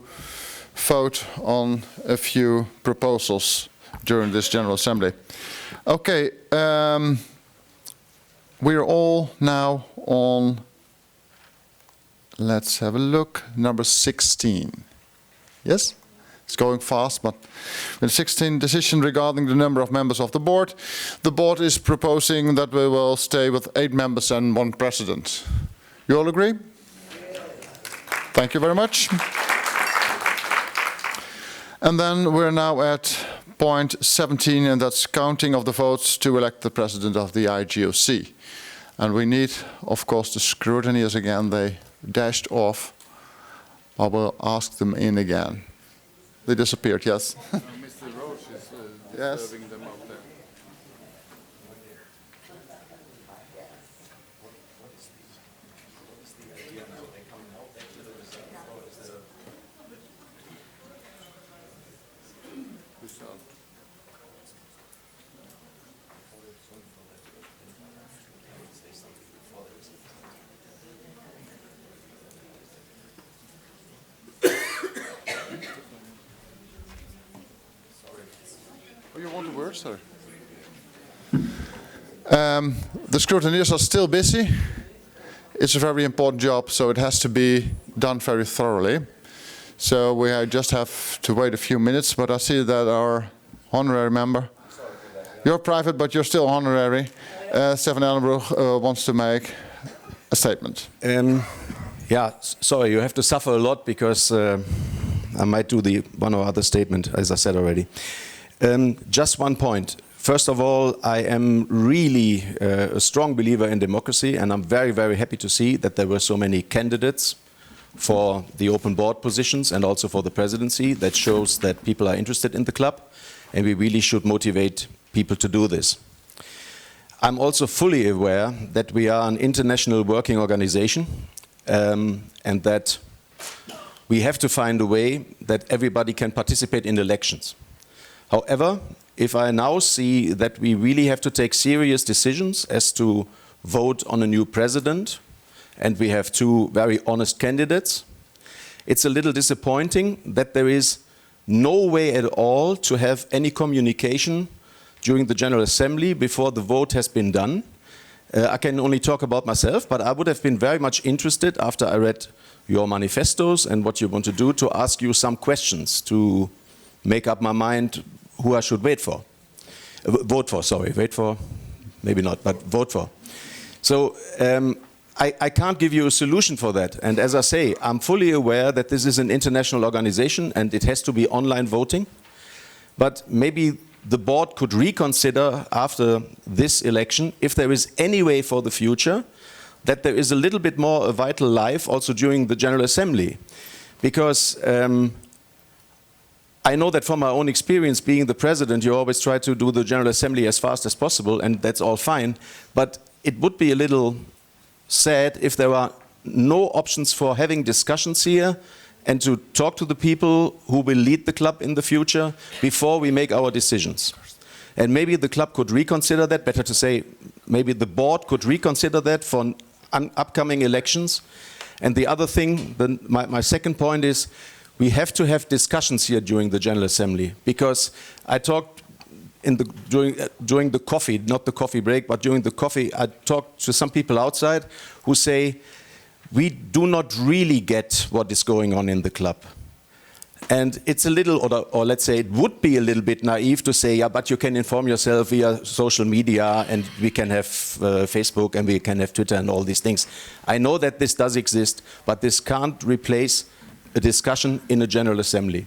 vote on a few proposals during this General Assembly. Okay, we are all now on, let's have a look, number 16. Yes? It's going fast, but with 16, decision regarding the number of members of the board. The board is proposing that we will stay with 8 members and 1 president. You all agree? Thank you very much. And then we're now at point 17, and that's counting of the votes to elect the president of the IGOC. And we need, of course, the scrutineers again. They dashed off. I will ask them in again. They disappeared, yes. Mr. Roach is disturbing them out there. You want the word, sir? The scrutineers are still busy. It's a very important job, so it has to be done very thoroughly. So we just have to wait a few minutes, but I see that our honorary member, you're private, but you're still honorary, Stefan Ellenbroek wants to make a statement. Yeah, sorry, you have to suffer a lot because I might do the one or other statement, as I said already. Just one point. First of all, I am really a strong believer in democracy, and I'm very, very happy to see that there were so many candidates for the open board positions and also for the presidency. That shows that people are interested in the club, and we really should motivate people to do this. I'm also fully aware that we are an international working organization, and that we have to find a way that everybody can participate in elections. However, if I now see that we really have to take serious decisions as to vote on a new president, and we have 2 very honest candidates, it's a little disappointing that there is no way at all to have any communication during the General Assembly before the vote has been done. I can only talk about myself, but I would have been very much interested after I read your manifestos and what you want to do to ask you some questions to make up my mind who I should vote for, maybe not, but vote for. So I can't give you a solution for that. And as I say, I'm fully aware that this is an international organization and it has to be online voting. But maybe the board could reconsider after this election if there is any way for the future that there is a little bit more a vital life also during the General Assembly. Because I know that from my own experience being the president, you always try to do the General Assembly as fast as possible, and that's all fine. But it would be a little sad if there are no options for having discussions here and to talk to the people who will lead the club in the future before we make our decisions. And maybe the club could reconsider that, better to say, maybe the board could reconsider that for upcoming elections. And the other thing, my second point is, we have to have discussions here during the General Assembly, because I talked during the coffee, not the coffee break, but during the coffee, I talked to some people outside who say, we do not really get what is going on in the club. And it's a little, or let's say it would be a little bit naive to say, yeah, but you can inform yourself via social media, and we can have Facebook, and we can have Twitter and all these things. I know that this does exist, but this can't replace a discussion in a General Assembly.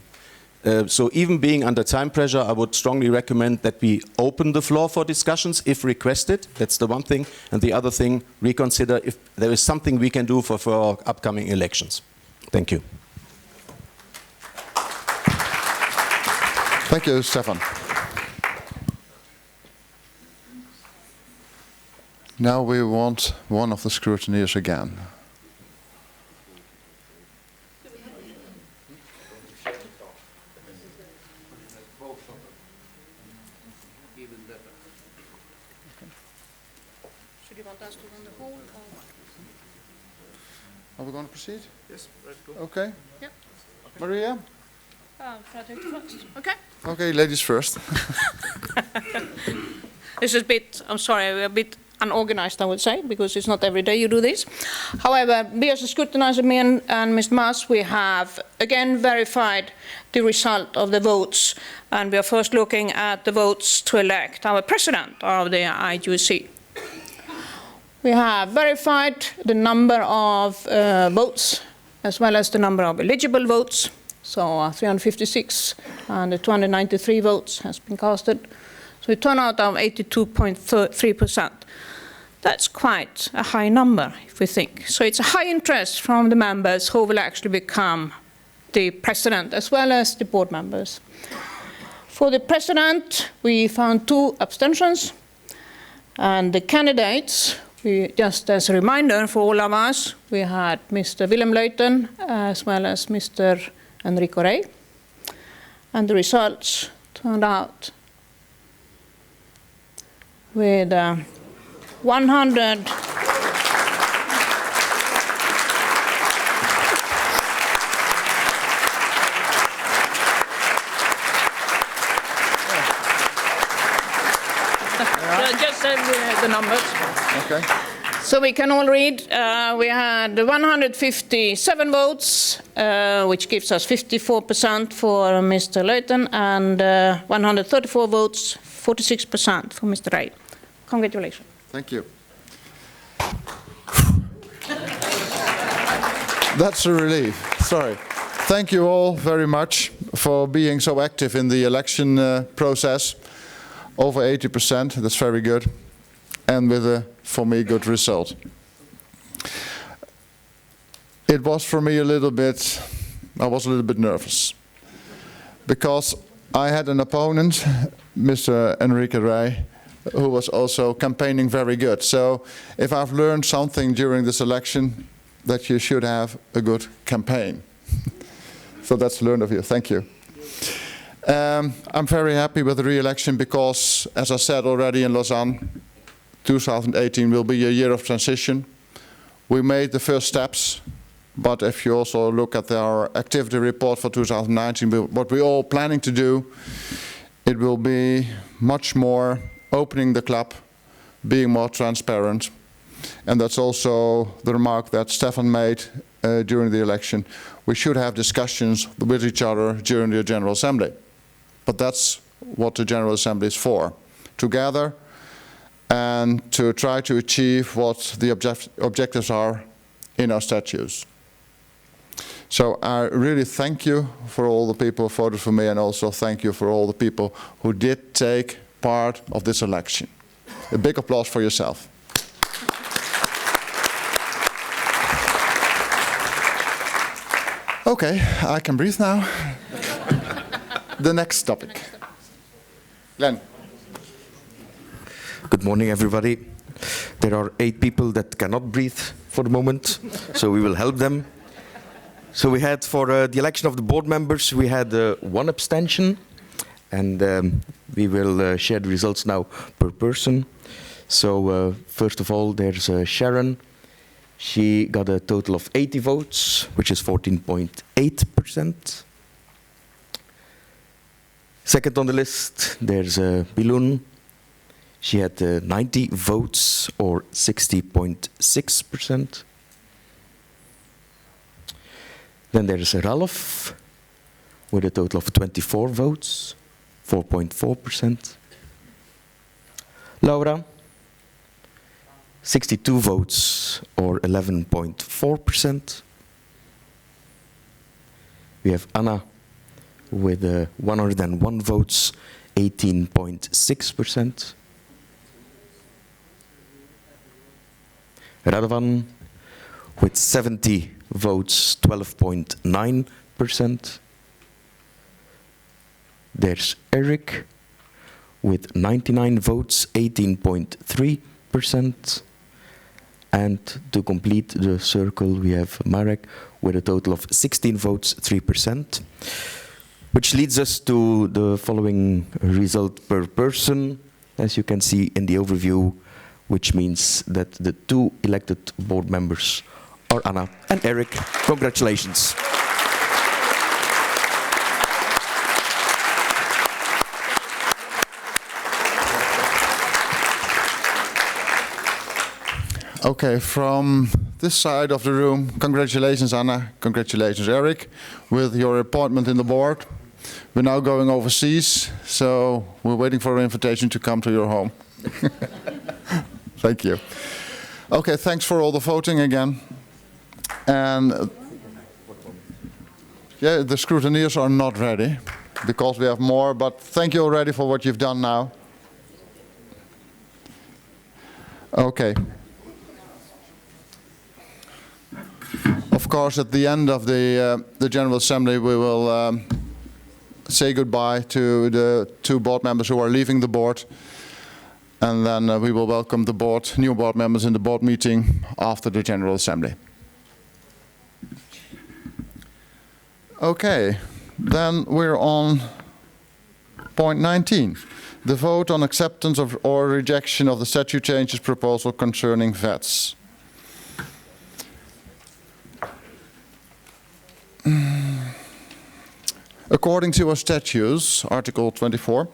So even being under time pressure, I would strongly recommend that we open the floor for discussions if requested. That's the one thing. And the other thing, reconsider if there is something we can do for our upcoming elections. Thank you. Thank you, Stefan. Now we want one of the scrutineers again. Should you want us to run the whole? Are we going to proceed? Yes, let's go. Okay. Yep. Maria? Frederick first. Okay. Okay, ladies first. This is a bit, I'm sorry, we're a bit unorganized, I would say, because it's not every day you do this. However, we as a scrutinizer, me and Mr. Mas, we have again verified the result of the votes, and we are first looking at the votes to elect our president of the IGC. We have verified the number of votes as well as the number of eligible votes. So 356 and 293 votes has been casted. So a turnout of 82.3%. That's quite a high number, if we think. So it's a high interest from the members who will actually become the president, as well as the board members. For the president, we found 2 abstentions. And the candidates, just as a reminder for all of us, we had Mr. Willem Leuten, as well as Mr. Enrico Rey. And the results turned out with 100. Just the numbers. Okay. So we can all read. We had 157 votes, which gives us 54% for Mr. Leuten, and 134 votes, 46% for Mr. Rey. Congratulations. Thank you. That's a relief. Sorry. Thank you all very much for being so active in the election process. Over 80%, that's very good. And with a, for me, good result. It was for me I was a little bit nervous. Because I had an opponent, Mr. Enrique Rey, who was also campaigning very good. So if I've learned something during this election, that you should have a good campaign. So that's learned of you. Thank you. I'm very happy with the re-election because, as I said already in Lausanne, 2018 will be a year of transition. We made the first steps, but if you also look at our activity report for 2019, what we're all planning to do, it will be much more opening the club, being more transparent. And that's also the remark that Stefan made during the election. We should have discussions with each other during the General Assembly. But that's what the General Assembly is for, to gather and to try to achieve what the objectives are in our statutes. So I really thank you for all the people who voted for me, and also thank you for all the people who did take part of this election. A big applause for yourself. Okay, I can breathe now. The next topic. Glenn. Good morning, everybody. There are 8 people that cannot breathe for the moment, so we will help them. So we had for the election of the board members, we had 1 abstention, and we will share the results now per person. So first of all, there's Sharon. She got a total of 80 votes, which is 14.8%. Second on the list, there's Bilun. She had 90 votes, or 60.6%. Then there's Ralph, with a total of 24 votes, 4.4%. Laura, 62 votes, or 11.4%. We have Anna with 101 votes, 18.6%. Radovan with 70 votes, 12.9%. There's Eric with 99 votes, 18.3%. And to complete the circle, we have Marek with a total of 16 votes, 3%. Which leads us to the following result per person, as you can see in the overview, which means that the 2 elected board members are Anna and Eric. Congratulations. Okay, from this side of the room, congratulations Anna, congratulations Eric, with your appointment in the board. We're now going overseas, so we're waiting for an invitation to come to your home. Thank you. Okay, thanks for all the voting again. And yeah, the scrutineers are not ready, because we have more, but thank you already for what you've done now. Okay. Of course, at the end of the General Assembly, we will say goodbye to the 2 board members who are leaving the board, and then we will welcome the board, new board members in the board meeting after the General Assembly. Okay, then we're on point 19, the vote on acceptance of or rejection of the statute changes proposal concerning vets. According to our statutes, Article 24,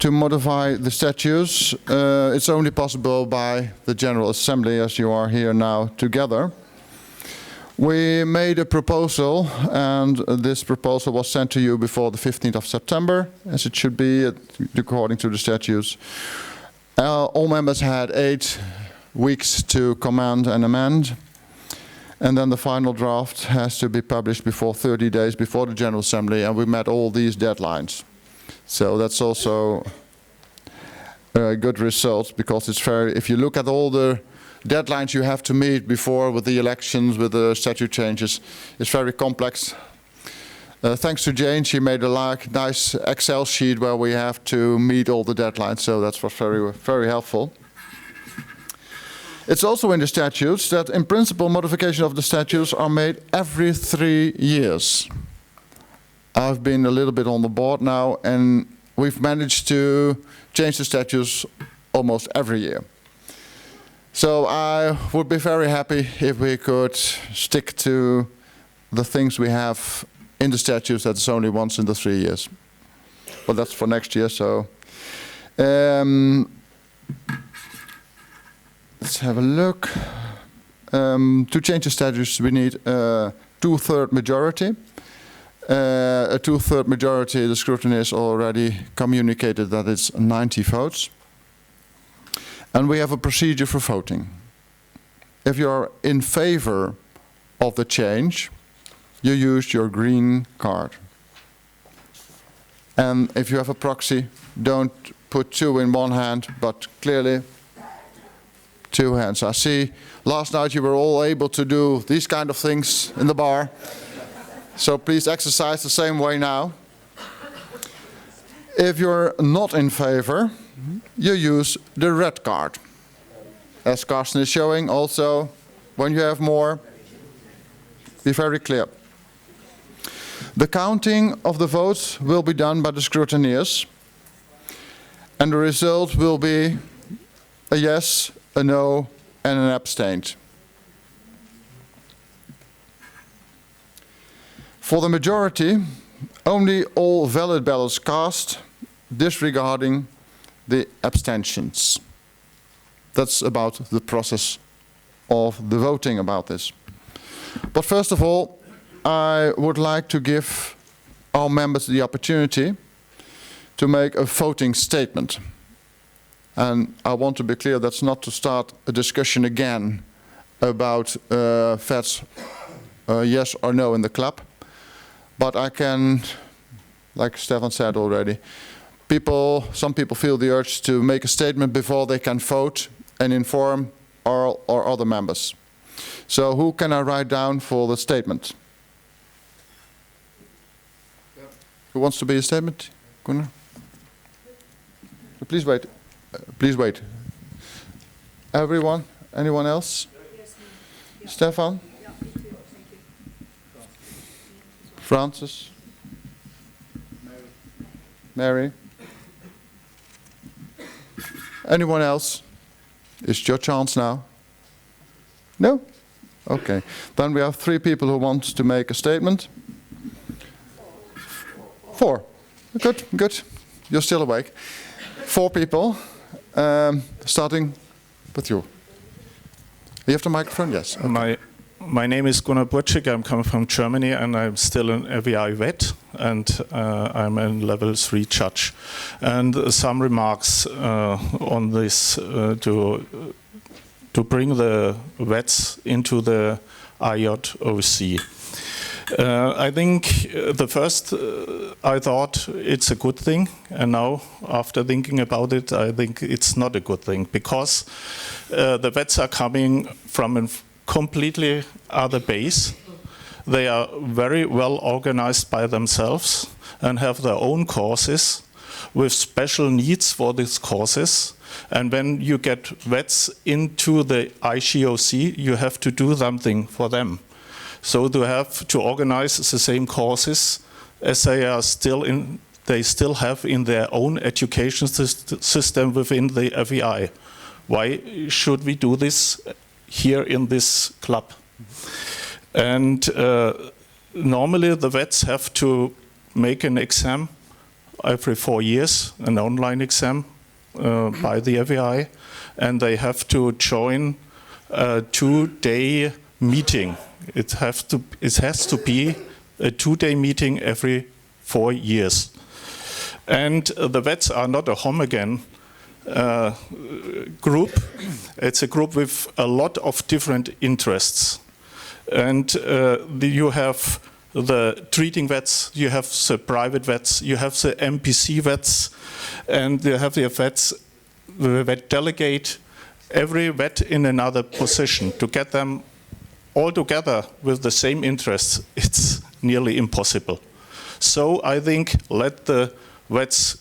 to modify the statutes, it's only possible by the General Assembly, as you are here now together. We made a proposal, and this proposal was sent to you before the 15th of September, as it should be, according to the statutes. All members had 8 weeks to comment and amend. And then the final draft has to be published before 30 days before the General Assembly, and we met all these deadlines. So that's also a good result, because it's very, if you look at all the deadlines you have to meet before with the elections, with the statute changes, it's very complex. Thanks to Jane, she made a nice Excel sheet where we have to meet all the deadlines, so that's very, very helpful. It's also in the statutes that, in principle, modification of the statutes are made every 3 years. I've been a little bit on the board now, and we've managed to change the statutes almost every year. So I would be very happy if we could stick to the things we have in the statutes that it's only once in the 3 years. Well, that's for next year, so... let's have a look. To change the statutes, we need a 2/3 majority. A 2/3 majority, the scrutineers already communicated that it's 90 votes. And we have a procedure for voting. If you're in favor of the change, you use your green card. And if you have a proxy, don't put 2 in one hand, but clearly 2 hands. I see last night you were all able to do these kind of things in the bar. So please exercise the same way now. If you're not in favor, you use the red card. As Carsten is showing also, when you have more, be very clear. The counting of the votes will be done by the scrutineers, and the result will be a yes, a no, and an abstained. For the majority, only all valid ballots cast, disregarding the abstentions. That's about the process of the voting about this. But first of all, I would like to give our members the opportunity to make a voting statement. And I want to be clear, that's not to start a discussion again about VETs, yes or no in the club. But I can, like Stefan said already, some people feel the urge to make a statement before they can vote and inform our other members. So who can I write down for the statement? Who wants to be a statement? Gunnar? Please wait. Please wait. Everyone? Anyone else? Stefan? Francis? Mary? Anyone else? It's your chance now. No? Okay. Then we have 3 people who want to make a statement. 4. Good, good. You're still awake. 4 people. Starting with you. You have the microphone? Yes. Okay. My name is Gunnar Burczyk. I'm coming from Germany, and I'm still an AVI vet, and I'm a level 3 judge. And some remarks on this to bring the vets into the IJOC. I think the first, I thought it's a good thing, and now after thinking about it, I think it's not a good thing, because the vets are coming from a completely other base. They are very well organized by themselves and have their own courses with special needs for these courses. And when you get vets into the IJOC, you have to do something for them. So to have to organize the same courses as they still have in their own education system within the FEI. Why should we do this here in this club? And normally the vets have to make an exam every 4 years, an online exam by the FEI, and they have to join a 2-day meeting. It has to be a 2-day meeting every 4 years. And the vets are not a homogeneous group. It's a group with a lot of different interests. And you have the treating vets, you have the private vets, you have the MPC vets, and you have the vets that delegate every vet in another position. To get them all together with the same interests, it's nearly impossible. So I think let the vets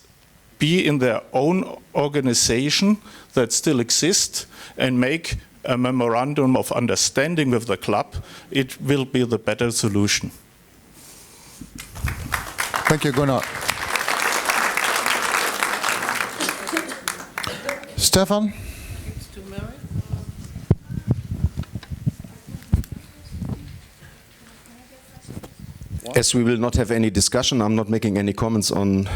be in their own organization that still exists and make a memorandum of understanding with the club. It will be the better solution. Thank you, Gunnar. Stefan? As we will not have any discussion, I'm not making any comments on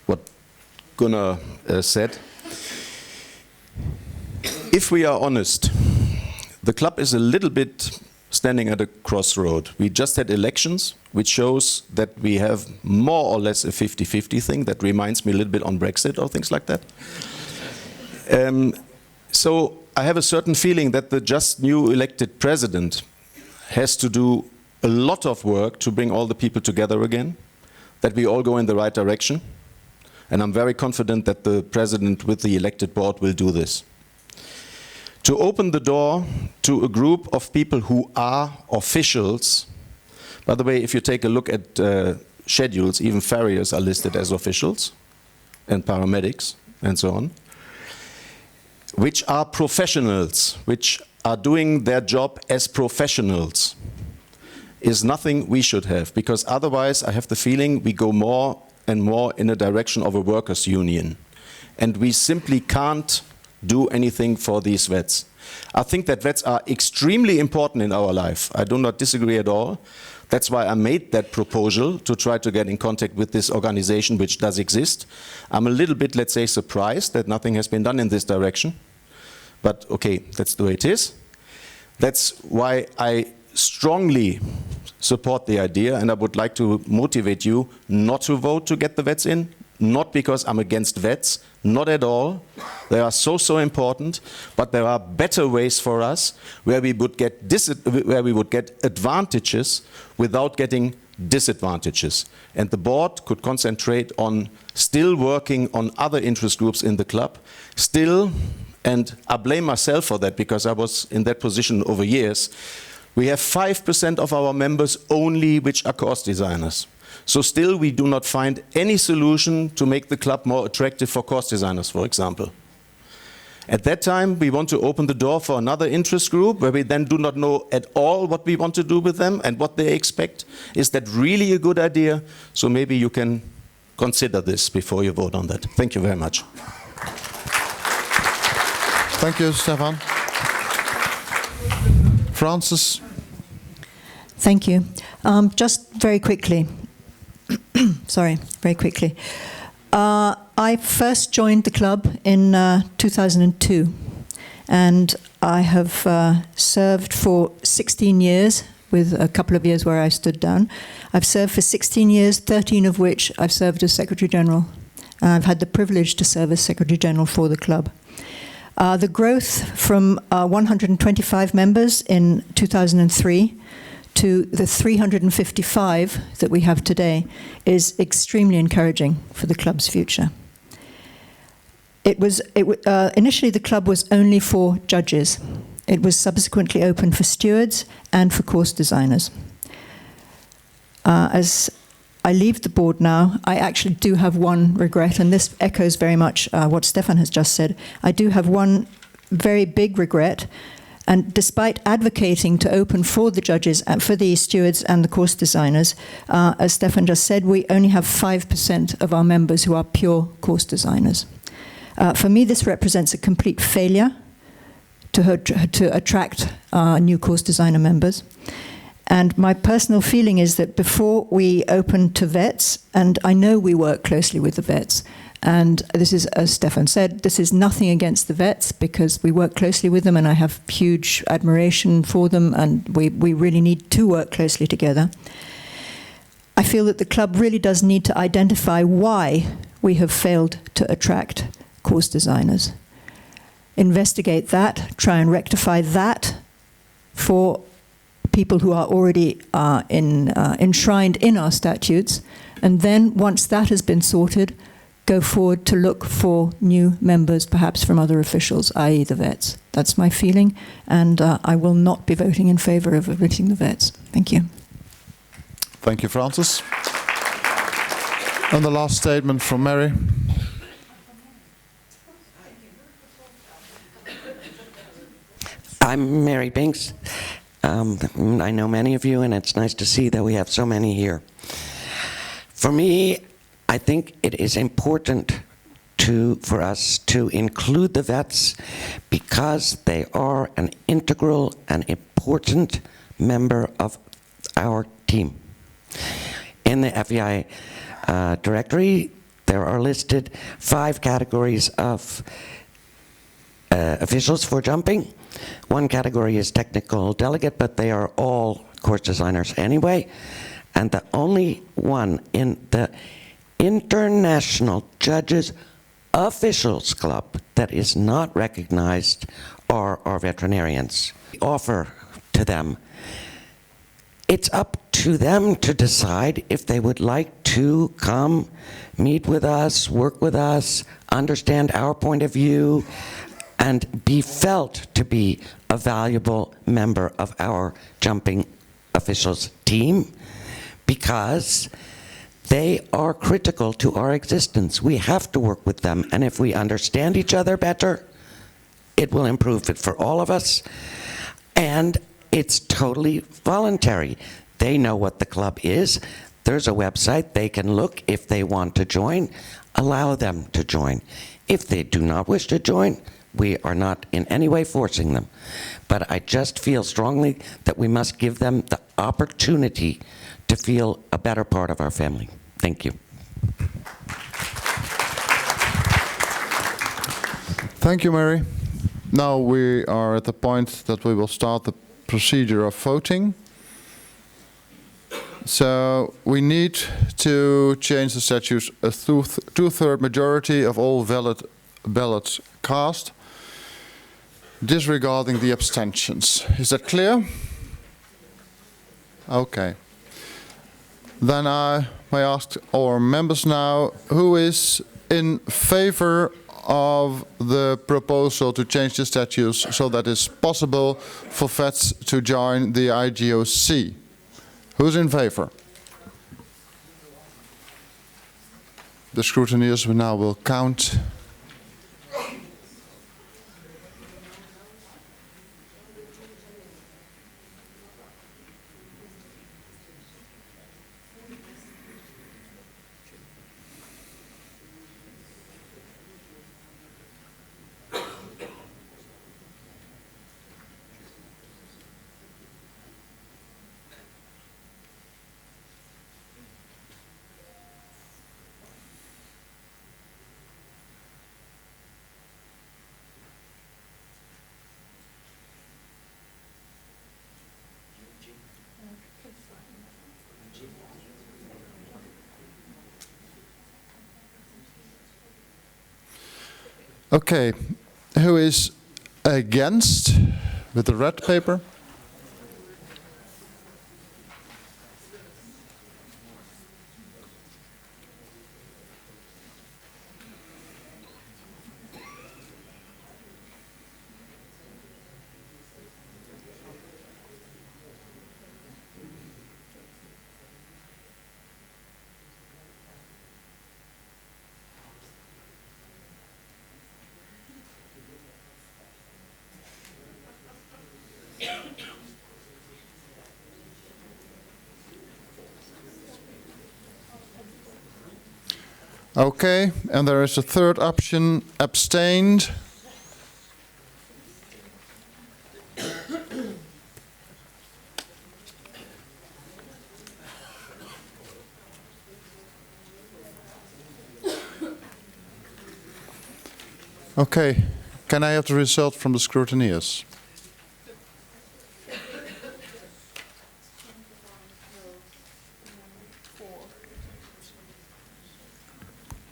what Gunnar said. If we are honest, the club is a little bit standing at a crossroad. We just had elections, which shows that we have more or less a 50-50 thing. That reminds me a little bit on Brexit or things like that. So I have a certain feeling that the just new elected president has to do a lot of work to bring all the people together again, that we all go in the right direction. And I'm very confident that the president with the elected board will do this. To open the door to a group of people who are officials. By the way, if you take a look at schedules, even farriers are listed as officials, and paramedics, and so on, which are professionals, which are doing their job as professionals. is nothing we should have, because otherwise I have the feeling we go more and more in a direction of a workers' union. And we simply can't do anything for these vets. I think that vets are extremely important in our life. I do not disagree at all. That's why I made that proposal to try to get in contact with this organization, which does exist. I'm a little bit, let's say, surprised that nothing has been done in this direction. But okay, that's the way it is. That's why I strongly support the idea, and I would like to motivate you not to vote to get the vets in. Not because I'm against vets, not at all. They are so important, but there are better ways for us where we would get advantages without getting disadvantages. And the board could concentrate on still working on other interest groups in the club, still, and I blame myself for that because I was in that position over years. We have 5% of our members only which are course designers. So still we do not find any solution to make the club more attractive for course designers, for example. At that time, we want to open the door for another interest group where we then do not know at all what we want to do with them and what they expect. Is that really a good idea? So maybe you can consider this before you vote on that. Thank you very much. Thank you, Stefan. Francis? Thank you. Just very quickly. Sorry, very quickly. I first joined the club in 2002, and I have served for 16 years, with a couple of years where I stood down. I've served for 16 years, 13 of which I've served as Secretary General. And I've had the privilege to serve as Secretary General for the club. The growth from 125 members in 2003 to the 355 that we have today is extremely encouraging for the club's future. Initially the club was only for judges. It was subsequently open for stewards and for course designers. As I leave the board now, I actually do have one regret, and this echoes very much what Stefan has just said. I do have one very big regret. And despite advocating to open for the judges, for the stewards and the course designers, as Stefan just said, we only have 5% of our members who are pure course designers. For me, this represents a complete failure to attract new course designer members. And my personal feeling is that before we open to vets, and I know we work closely with the vets, and this is, as Stefan said, this is nothing against the vets because we work closely with them and I have huge admiration for them, and we really need to work closely together. I feel that the club really does need to identify why we have failed to attract course designers. Investigate that, try and rectify that for people who are already enshrined in our statutes, and then once that has been sorted, go forward to look for new members, perhaps from other officials, i.e. the vets. That's my feeling, and I will not be voting in favour of admitting the vets. Thank you. Thank you, Francis. And the last statement from Mary. I'm Mary Binks. I know many of you, and it's nice to see that we have so many here. For me, I think it is important for us to include the vets because they are an integral and important member of our team. In the FEI directory, there are listed 5 categories of officials for jumping. One category is technical delegate, but they are all course designers anyway. And the only one in the International Judges Officials Club that is not recognized are our veterinarians. We offer to them. It's up to them to decide if they would like to come, meet with us, work with us, understand our point of view, and be felt to be a valuable member of our jumping officials team, because they are critical to our existence. We have to work with them, and if we understand each other better, it will improve it for all of us, and it's totally voluntary. They know what the club is. There's a website. They can look. If they want to join, allow them to join. If they do not wish to join, we are not in any way forcing them. But I just feel strongly that we must give them the opportunity to feel a better part of our family. Thank you. Thank you, Mary. Now we are at the point that we will start the procedure of voting. So we need to change the statutes a two-thirds majority of all valid ballots cast, disregarding the abstentions. Is that clear? Okay. Then I may ask our members now, who is in favor of the proposal to change the statutes so that it's possible for vets to join the IGOC? Who's in favor? The scrutineers now will count. Okay, who is against with the red paper? Okay, and there is a third option, abstained. Okay, can I have the result from the scrutineers?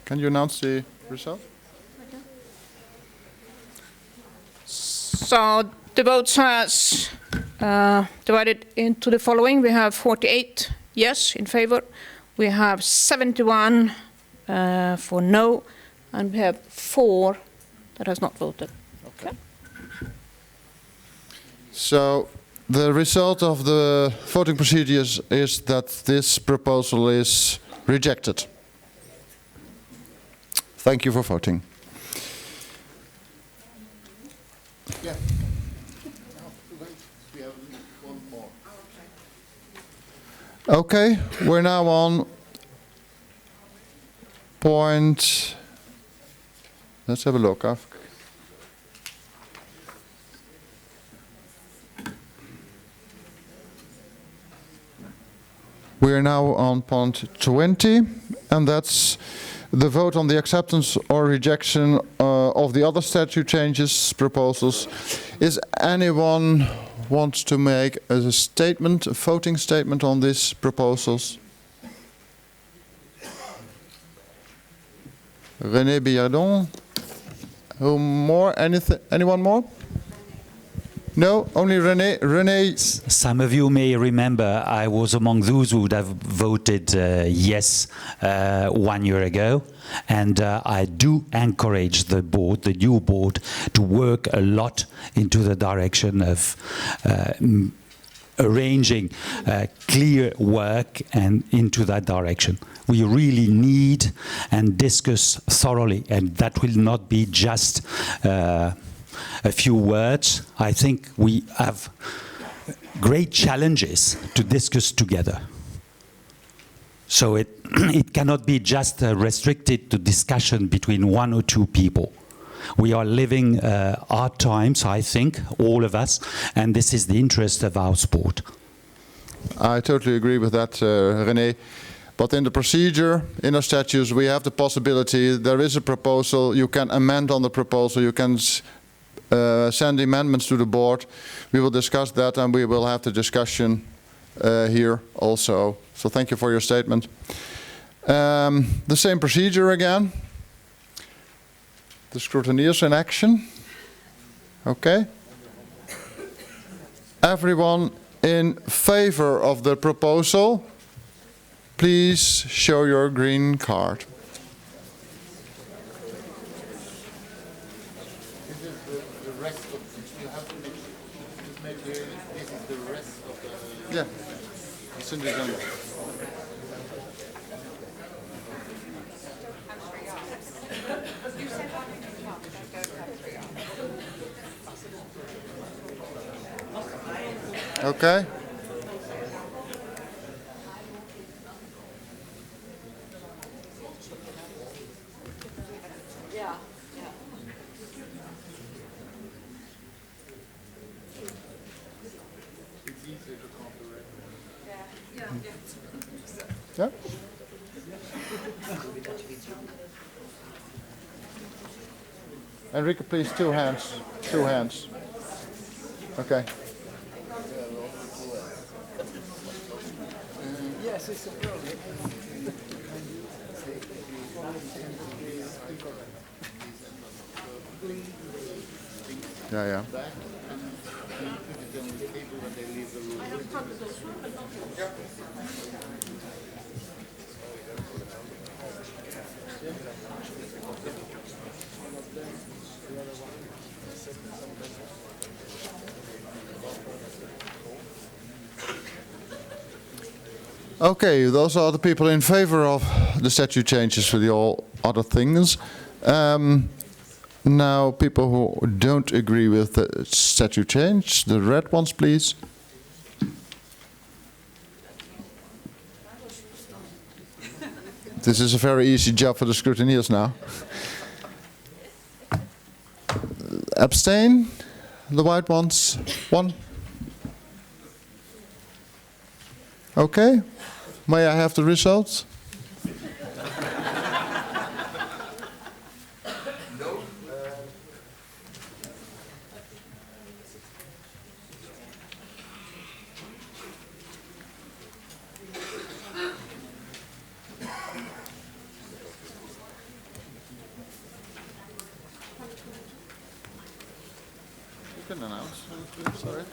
Can you announce the result? So the votes has divided into the following. We have 48 yes in favor, we have 71 for no, and we have 4 that has not voted. Okay. So the result of the voting procedures is that this proposal is rejected. Thank you for voting. Yeah. Okay, we're now on point. Let's have a look. We are now on point 20, and that's the vote on the acceptance or rejection of the other statute changes proposals. Is anyone wants to make a statement, a voting statement on these proposals? René Biardon. Who more? Anyone more? No, only René. René. Some of you may remember I was among those who would have voted yes 1 year ago, and I do encourage the board, the new board, to work a lot into the direction of arranging clear work and into that direction. We really need and discuss thoroughly, and that will not be just a few words. I think we have great challenges to discuss together. So it, it cannot be just restricted to discussion between one or two people. We are living hard times, I think, all of us, and this is the interest of our sport. I totally agree with that, René. But in the procedure, in our statutes, we have the possibility, there is a proposal, you can amend on the proposal, you can send amendments to the board. We will discuss that and we will have the discussion here also. So thank you for your statement. The same procedure again. The scrutineers in action. Okay. Everyone in favor of the proposal, please show your green card. Yeah, it's in the agenda. Okay. Yeah. Enrique, please, two hands. Two hands. Okay. Yes, it's a problem. Yeah, yeah. Okay, those are the people in favor of the statute changes for the all other things. Now, people who don't agree with the statute change, the red ones, please. This is a very easy job for the scrutineers now. Abstain, the white ones, one. Okay, may I have the results? You can announce, sorry.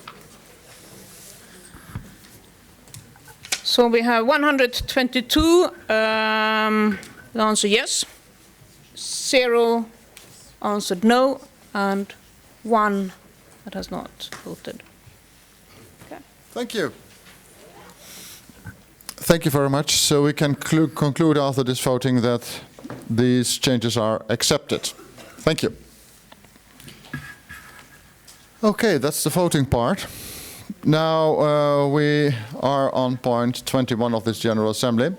So we have 122 answer yes, 0 answered no, and 1 that has not voted. Okay. Thank you. Thank you very much. So we can conclude after this voting that these changes are accepted. Thank you. Okay, that's the voting part. Now we are on point 21 of this General Assembly,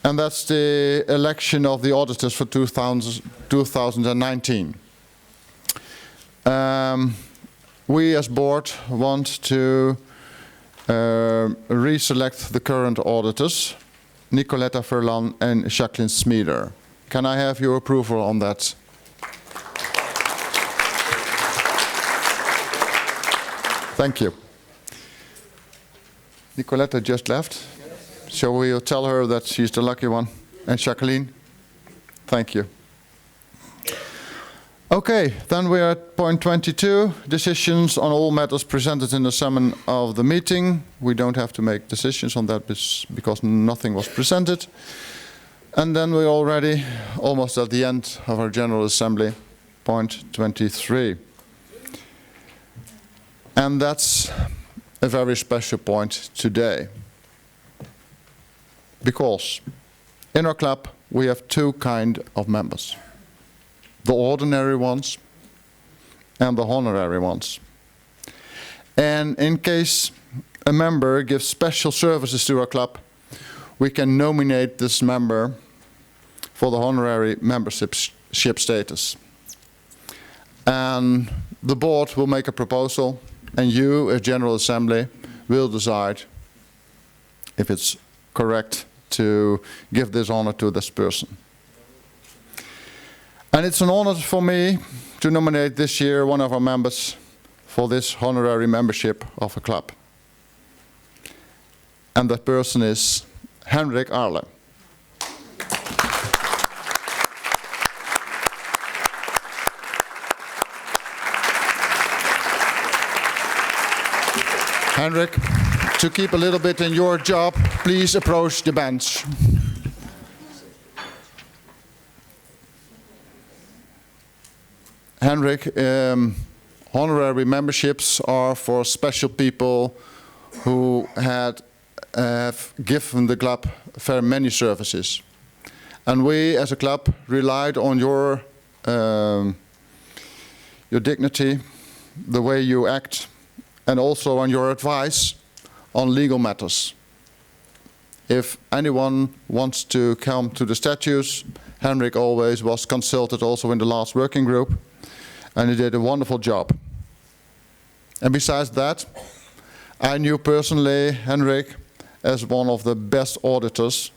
and that's the election of the auditors for 2019. We as board want to reselect the current auditors, Nicoletta Verlan and Jacqueline Smeder. Can I have your approval on that? Thank you. Nicoletta just left, so we'll tell her that she's the lucky one. And Jacqueline, thank you. Okay, then we're at point 22, decisions on all matters presented in the summon of the meeting. We don't have to make decisions on that because nothing was presented. And then we're already almost at the end of our General Assembly, point 23. And that's a very special point today. Because in our club we have two kinds of members. The ordinary ones and the honorary ones. And in case a member gives special services to our club, we can nominate this member for the honorary membership status. And the board will make a proposal, and you, as General Assembly, will decide if it's correct to give this honor to this person. And it's an honor for me to nominate this year one of our members for this honorary membership of a club. And that person is Henrik Arle. Henrik, to keep a little bit in your job, please approach the bench. Henrik, honorary memberships are for special people who have given the club very many services. And we as a club relied on your dignity, the way you act, and also on your advice on legal matters. If anyone wants to come to the statues, Henrik always was consulted also in the last working group, and he did a wonderful job. And besides that, I knew personally Henrik as one of the best auditors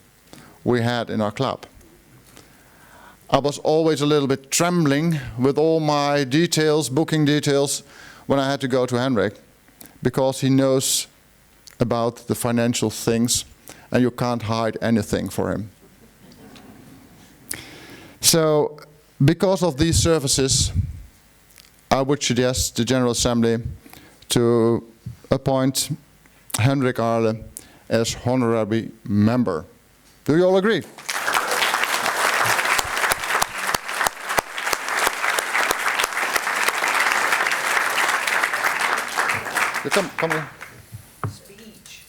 we had in our club. I was always a little bit trembling with all my details, booking details, when I had to go to Henrik, because he knows about the financial things and you can't hide anything for him. So, because of these services, I would suggest the General Assembly to appoint Henrik Arle as honorary member. Do you all agree? Come here. Speech.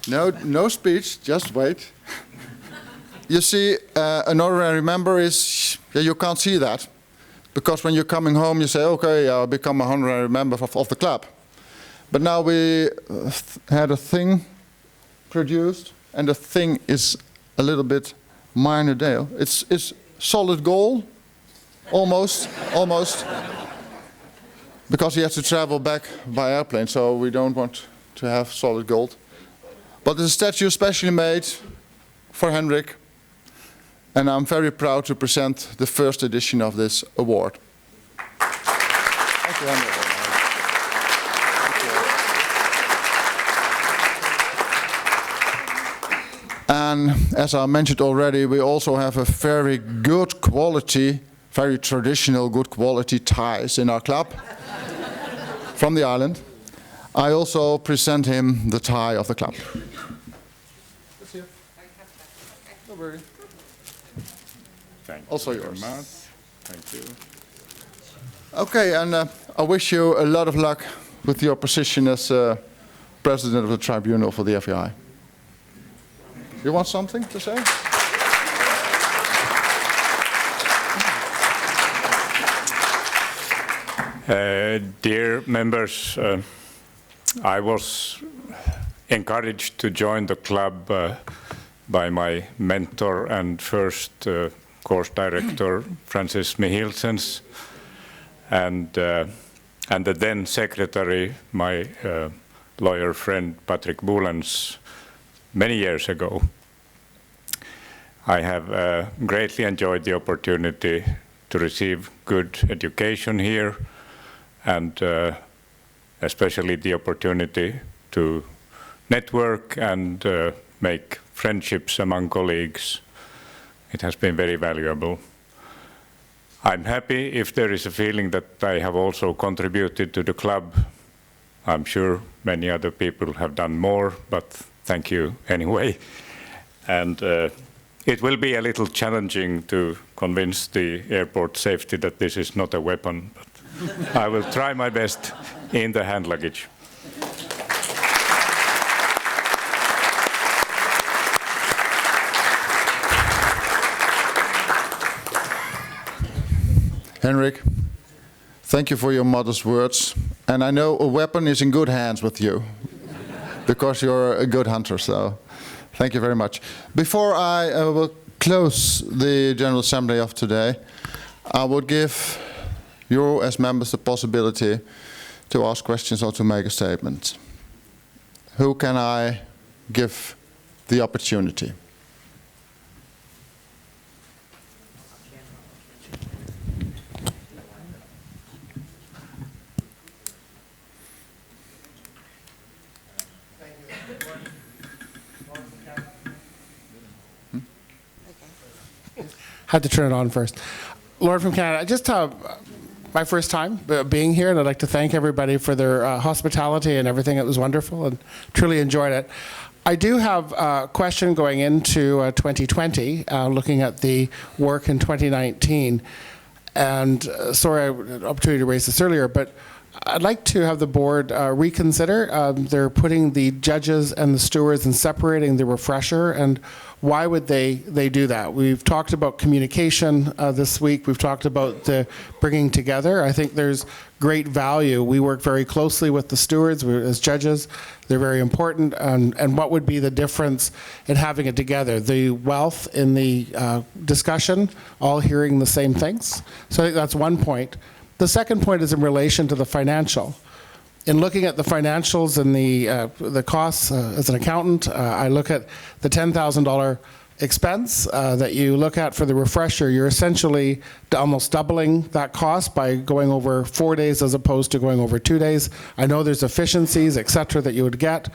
No speech, just wait. You see, an honorary member is, you can't see that. Because when you're coming home, you say, okay, I'll become a honorary member of the club. But now we had a thing produced, and the thing is a little bit minor detail. It's solid gold, almost. Because he has to travel back by airplane, so we don't want to have solid gold. But it's a statue specially made for Henrik, and I'm very proud to present the first edition of this award. Thank you, Henrik. And as I mentioned already, we also have a very good quality, very traditional good quality ties in our club from the island. I also present him the tie of the club. Don't worry. Also yours. Thank you. Okay, and I wish you a lot of luck with your position as President of the Tribunal for the FAI. You want something to say? Dear members, I was encouraged to join the club by my mentor and first course director, Francis Mihilsens, and the then secretary, my lawyer friend Patrick Boulens, many years ago. I have greatly enjoyed the opportunity to receive good education here, and especially the opportunity to network and make friendships among colleagues. It has been very valuable. I'm happy if there is a feeling that I have also contributed to the club. I'm sure many other people have done more, but thank you anyway. And it will be a little challenging to convince the airport safety that this is not a weapon, but I will try my best in the hand luggage. Henrik, Thank you for your modest words. And I know a weapon is in good hands with you, because you're a good hunter, so thank you very much. Before I will close the General Assembly of today, I would give you as members the possibility to ask questions or to make a statement. Who can I give the opportunity? Had to turn it on first. Lauren from Canada, just my first time being here, and I'd like to thank everybody for their hospitality and everything. It was wonderful and truly enjoyed it. I do have a question going into 2020, looking at the work in 2019. And sorry, I had an opportunity to raise this earlier, but I'd like to have the board reconsider. They're putting the judges and the stewards and separating the refresher, and why would they do that? We've talked about communication this week. We've talked about the bringing together. I think there's great value. We work very closely with the stewards as judges. They're very important. And what would be the difference in having it together? The wealth in the discussion, all hearing the same things. So I think that's one point. The second point is in relation to the financial. In looking at the financials and the costs as an accountant, I look at the $10,000 expense that you look at for the refresher. You're essentially almost doubling that cost by going over 4 days as opposed to going over 2 days. I know there's efficiencies, et cetera, that you would get,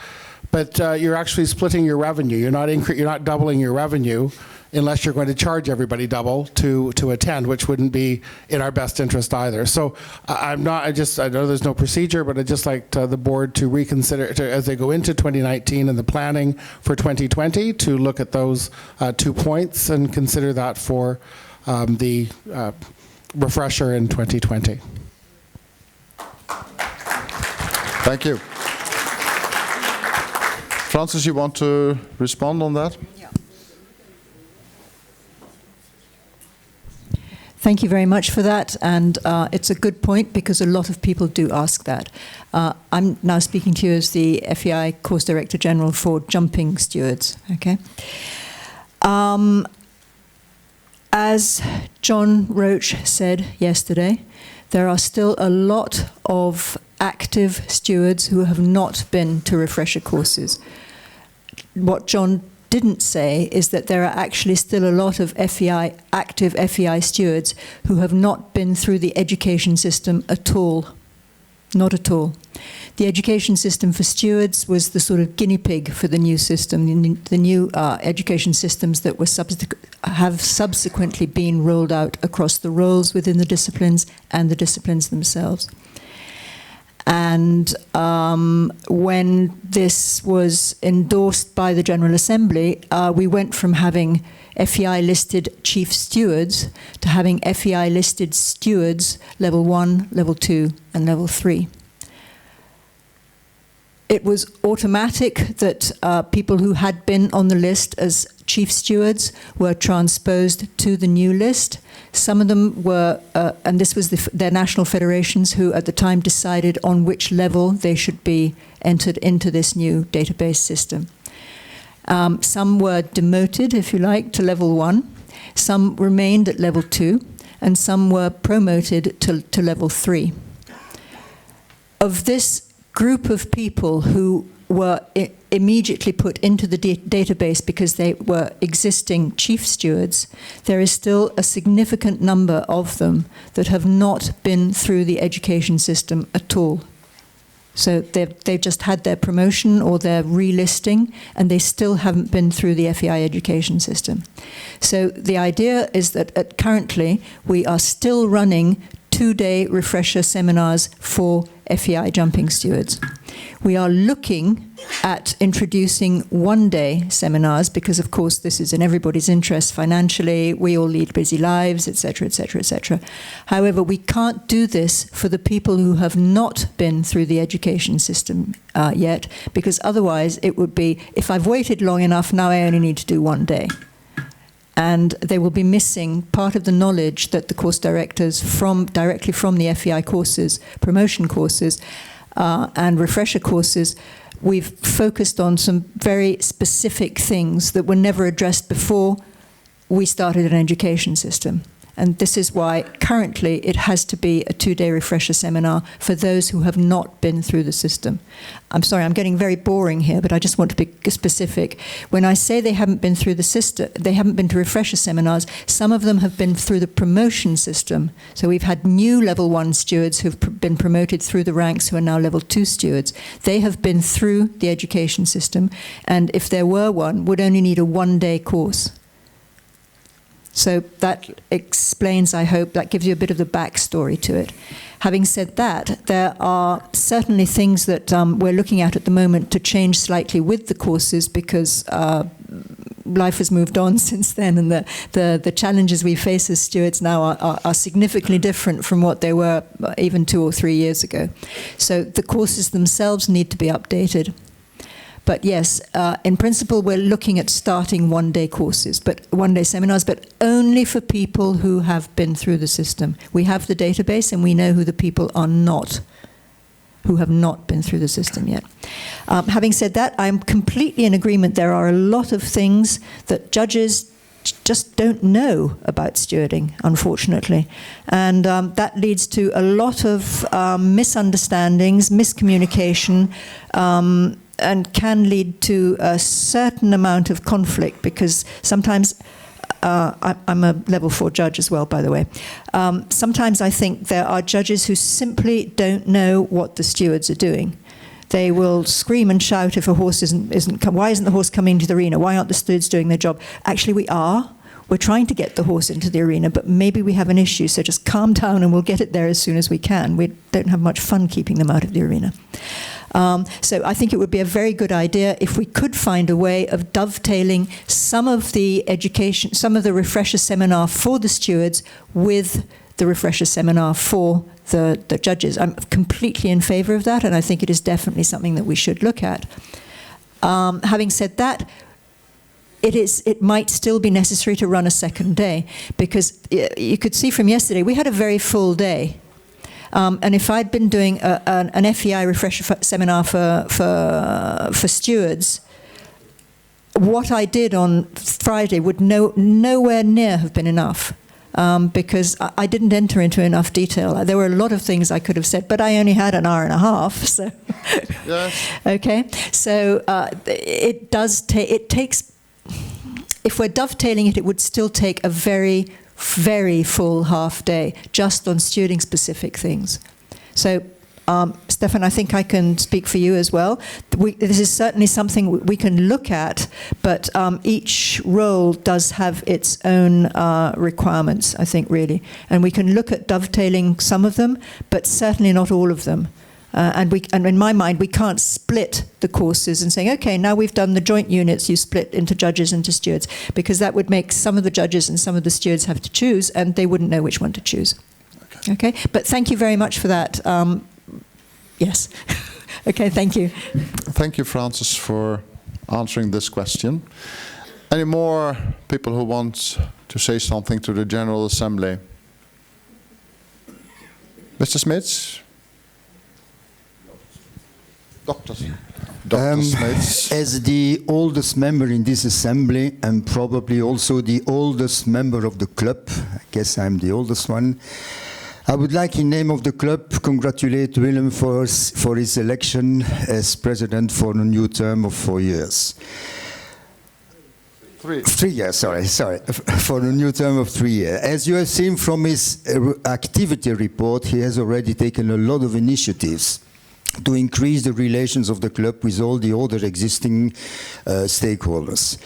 but you're actually splitting your revenue. You're not doubling your revenue unless you're going to charge everybody double to attend, which wouldn't be in our best interest either. So I know there's no procedure, but I'd just like the board to reconsider, as they go into 2019 and the planning for 2020, to look at those 2 points and consider that for the refresher in 2020. Thank you. Francis, you want to respond on that? Thank you very much for that, and it's a good point because a lot of people do ask that. I'm now speaking to you as the FEI Course Director General for jumping stewards. Okay. As John Roach said yesterday, there are still a lot of active stewards who have not been to refresher courses. What John didn't say is that there are actually still a lot of active FEI stewards who have not been through the education system at all. Not at all. The education system for stewards was the sort of guinea pig for the new system, the new education systems that have subsequently been rolled out across the roles within the disciplines and the disciplines themselves. And when this was endorsed by the General Assembly, we went from having FEI-listed chief stewards to having FEI-listed stewards level 1, level 2, and level 3. It was automatic that people who had been on the list as chief stewards were transposed to the new list. Some of them were, and this was their national federations who at the time decided on which level they should be entered into this new database system. Some were demoted, if you like, to level 1. Some remained at level 2, and some were promoted to level 3. Of this group of people who were immediately put into the database because they were existing chief stewards, there is still a significant number of them that have not been through the education system at all. So they've just had their promotion or their relisting, and they still haven't been through the FEI education system. So the idea is that currently we are still running 2-day refresher seminars for FEI jumping stewards. We are looking at introducing 1-day seminars because, of course, this is in everybody's interest financially. We all lead busy lives, etc., etc., etc. However, we can't do this for the people who have not been through the education system yet, because otherwise it would be, if I've waited long enough, now I only need to do 1 day. and they will be missing part of the knowledge that the course directors directly from the FEI courses, promotion courses, and refresher courses. We've focused on some very specific things that were never addressed before we started an education system. And this is why currently it has to be a 2-day refresher seminar for those who have not been through the system. I'm sorry, I'm getting very boring here, but I just want to be specific. When I say they haven't been through the system, they haven't been to refresher seminars, some of them have been through the promotion system. So we've had new level 1 stewards who've been promoted through the ranks who are now level 2 stewards. They have been through the education system, and if there were one, would only need a 1-day course. So that explains, I hope, that gives you a bit of the backstory to it. Having said that, there are certainly things that we're looking at the moment to change slightly with the courses, because life has moved on since then, and the challenges we face as stewards now are significantly different from what they were even 2 or 3 years ago. So the courses themselves need to be updated. But yes, in principle, we're looking at starting 1-day courses, but 1-day seminars, but only for people who have been through the system. We have the database, and we know who the people are not, who have not been through the system yet. Having said that, I'm completely in agreement. There are a lot of things that judges just don't know about stewarding, unfortunately. And that leads to a lot of misunderstandings, miscommunication, and can lead to a certain amount of conflict, because sometimes, I'm a level 4 judge as well, by the way, sometimes I think there are judges who simply don't know what the stewards are doing. They will scream and shout if a horse why isn't the horse coming to the arena? Why aren't the stewards doing their job? Actually, we are. We're trying to get the horse into the arena, but maybe we have an issue, so just calm down and we'll get it there as soon as we can. We don't have much fun keeping them out of the arena. So I think it would be a very good idea if we could find a way of dovetailing some of the education, some of the refresher seminar for the stewards with the refresher seminar for the judges. I'm completely in favor of that, and I think it is definitely something that we should look at. Having said that, it might still be necessary to run a second day, because you could see from yesterday, we had a very full day. And if I'd been doing an FEI refresher seminar for stewards, what I did on Friday would nowhere near have been enough, because I didn't enter into enough detail. There were a lot of things I could have said, but I only had an hour and a half. So, yes. Okay. So it takes. If we're dovetailing it, it would still take a very full half day just on stewarding specific things. So, Stefan, I think I can speak for you as well. This is certainly something we can look at, but each role does have its own requirements, I think, really. And we can look at dovetailing some of them, but certainly not all of them. And in my mind, we can't split the courses and saying, okay, now we've done the joint units, you split into judges and to stewards, because that would make some of the judges and some of the stewards have to choose, and they wouldn't know which one to choose. Okay? But thank you very much for that. Yes. Okay, thank you. Thank you, Francis, for answering this question. Any more people who want to say something to the General Assembly? Mr. Smits? Dr. Smits. As the oldest member in this assembly, and probably also the oldest member of the club, I guess I'm the oldest one, I would like, in name of the club, congratulate Willem for his election as president for a new term of 4 years. 3 years, sorry, for a new term of 3 years. As you have seen from his activity report, he has already taken a lot of initiatives to increase the relations of the club with all the other existing stakeholders.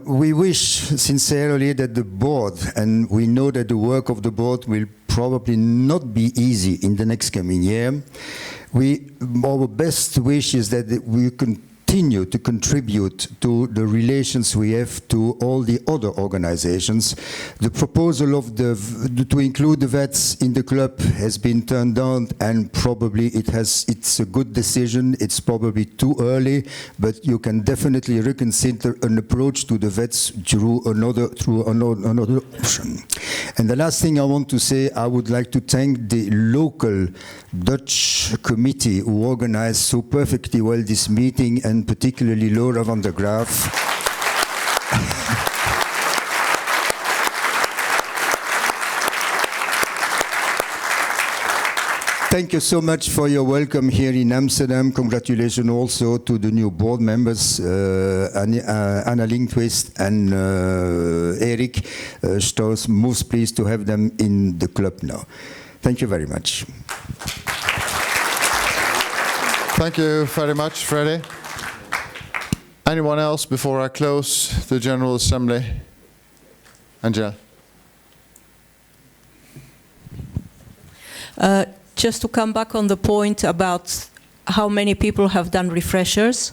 We wish sincerely that the board, and we know that the work of the board will probably not be easy in the next coming year. Our best wish is that we can continue to contribute to the relations we have to all the other organizations. The proposal of to include the vets in the club has been turned down, and probably it's a good decision. It's probably too early, but you can definitely reconsider an approach to the vets through another option. And the last thing I want to say, I would like to thank the local Dutch committee who organized so perfectly well this meeting, and particularly Laura van der Graaf. Thank you so much for your welcome here in Amsterdam. Congratulations also to the new board members, Anna Lindqvist and Erik Stoos. Most pleased to have them in the club now. Thank you very much. Thank you very much, Freddie. Anyone else before I close the General Assembly? Angela. Just to come back on the point about how many people have done refreshers,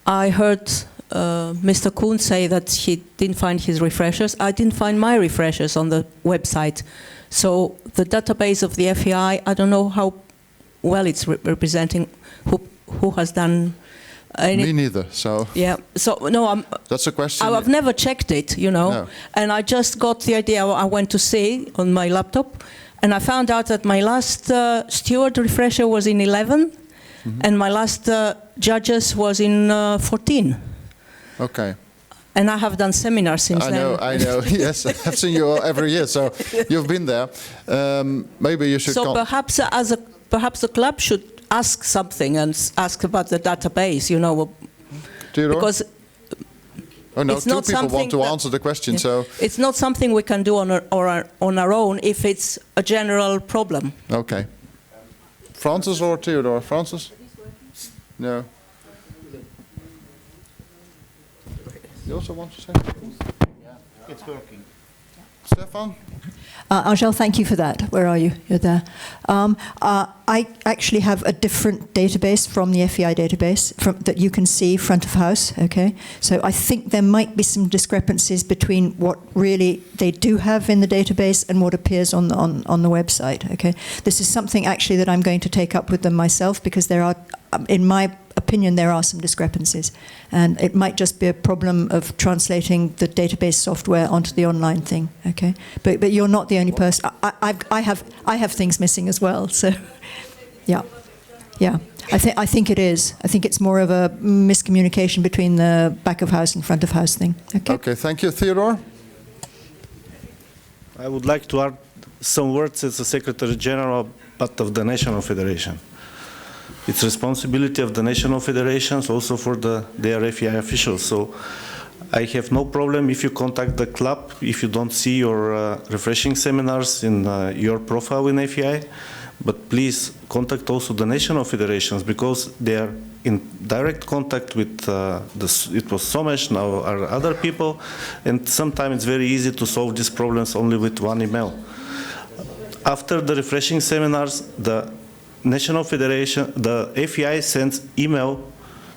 I heard Mr. Kuhn say that he didn't find his refreshers. I didn't find my refreshers on the website. So the database of the FEI, I don't know how well it's representing who has done any. Me neither, so. Yeah, so no, that's a question. I've never checked it, you know, No. and I just got the idea. I went to see on my laptop, and I found out that my last steward refresher was in 11, and my last judges was in 14. Okay. And I have done seminars since then. I know. Yes, I've seen you every year, so you've been there. Maybe you should. So perhaps perhaps the club should ask something and ask about the database. You know, Theodore? because. Oh no, it's two not people want something to that- answer the question, Yeah. so. It's not something we can do on our own if it's a general problem. Okay. Francis or Theodore? Francis? No. You also want to say? Yeah, it's working. Stefan? Angel, thank you for that. Where are you? You're there. I actually have a different database from the FEI database that you can see front of house. Okay, so I think there might be some discrepancies between what really they do have in the database and what appears on the website. Okay, this is something actually that I'm going to take up with them myself, because there are, in my opinion, there are some discrepancies, and it might just be a problem of translating the database software onto the online thing. Okay, but you're not the only person. I have things missing as well. So, yeah. I think it is. I think it's more of a miscommunication between the back of house and front of house thing. Okay. Okay. Thank you, Theodore. I would like to add some words as the Secretary General, but of the National Federation. It's responsibility of the national federations, also for their FEI officials. So I have no problem if you contact the club, if you don't see your refreshing seminars in your profile in FEI, but please contact also the national federations, because they are in direct contact with, it was Somesh, now are other people, and sometimes it's very easy to solve these problems only with one email. After the refreshing seminars, the National Federation, the FEI sends email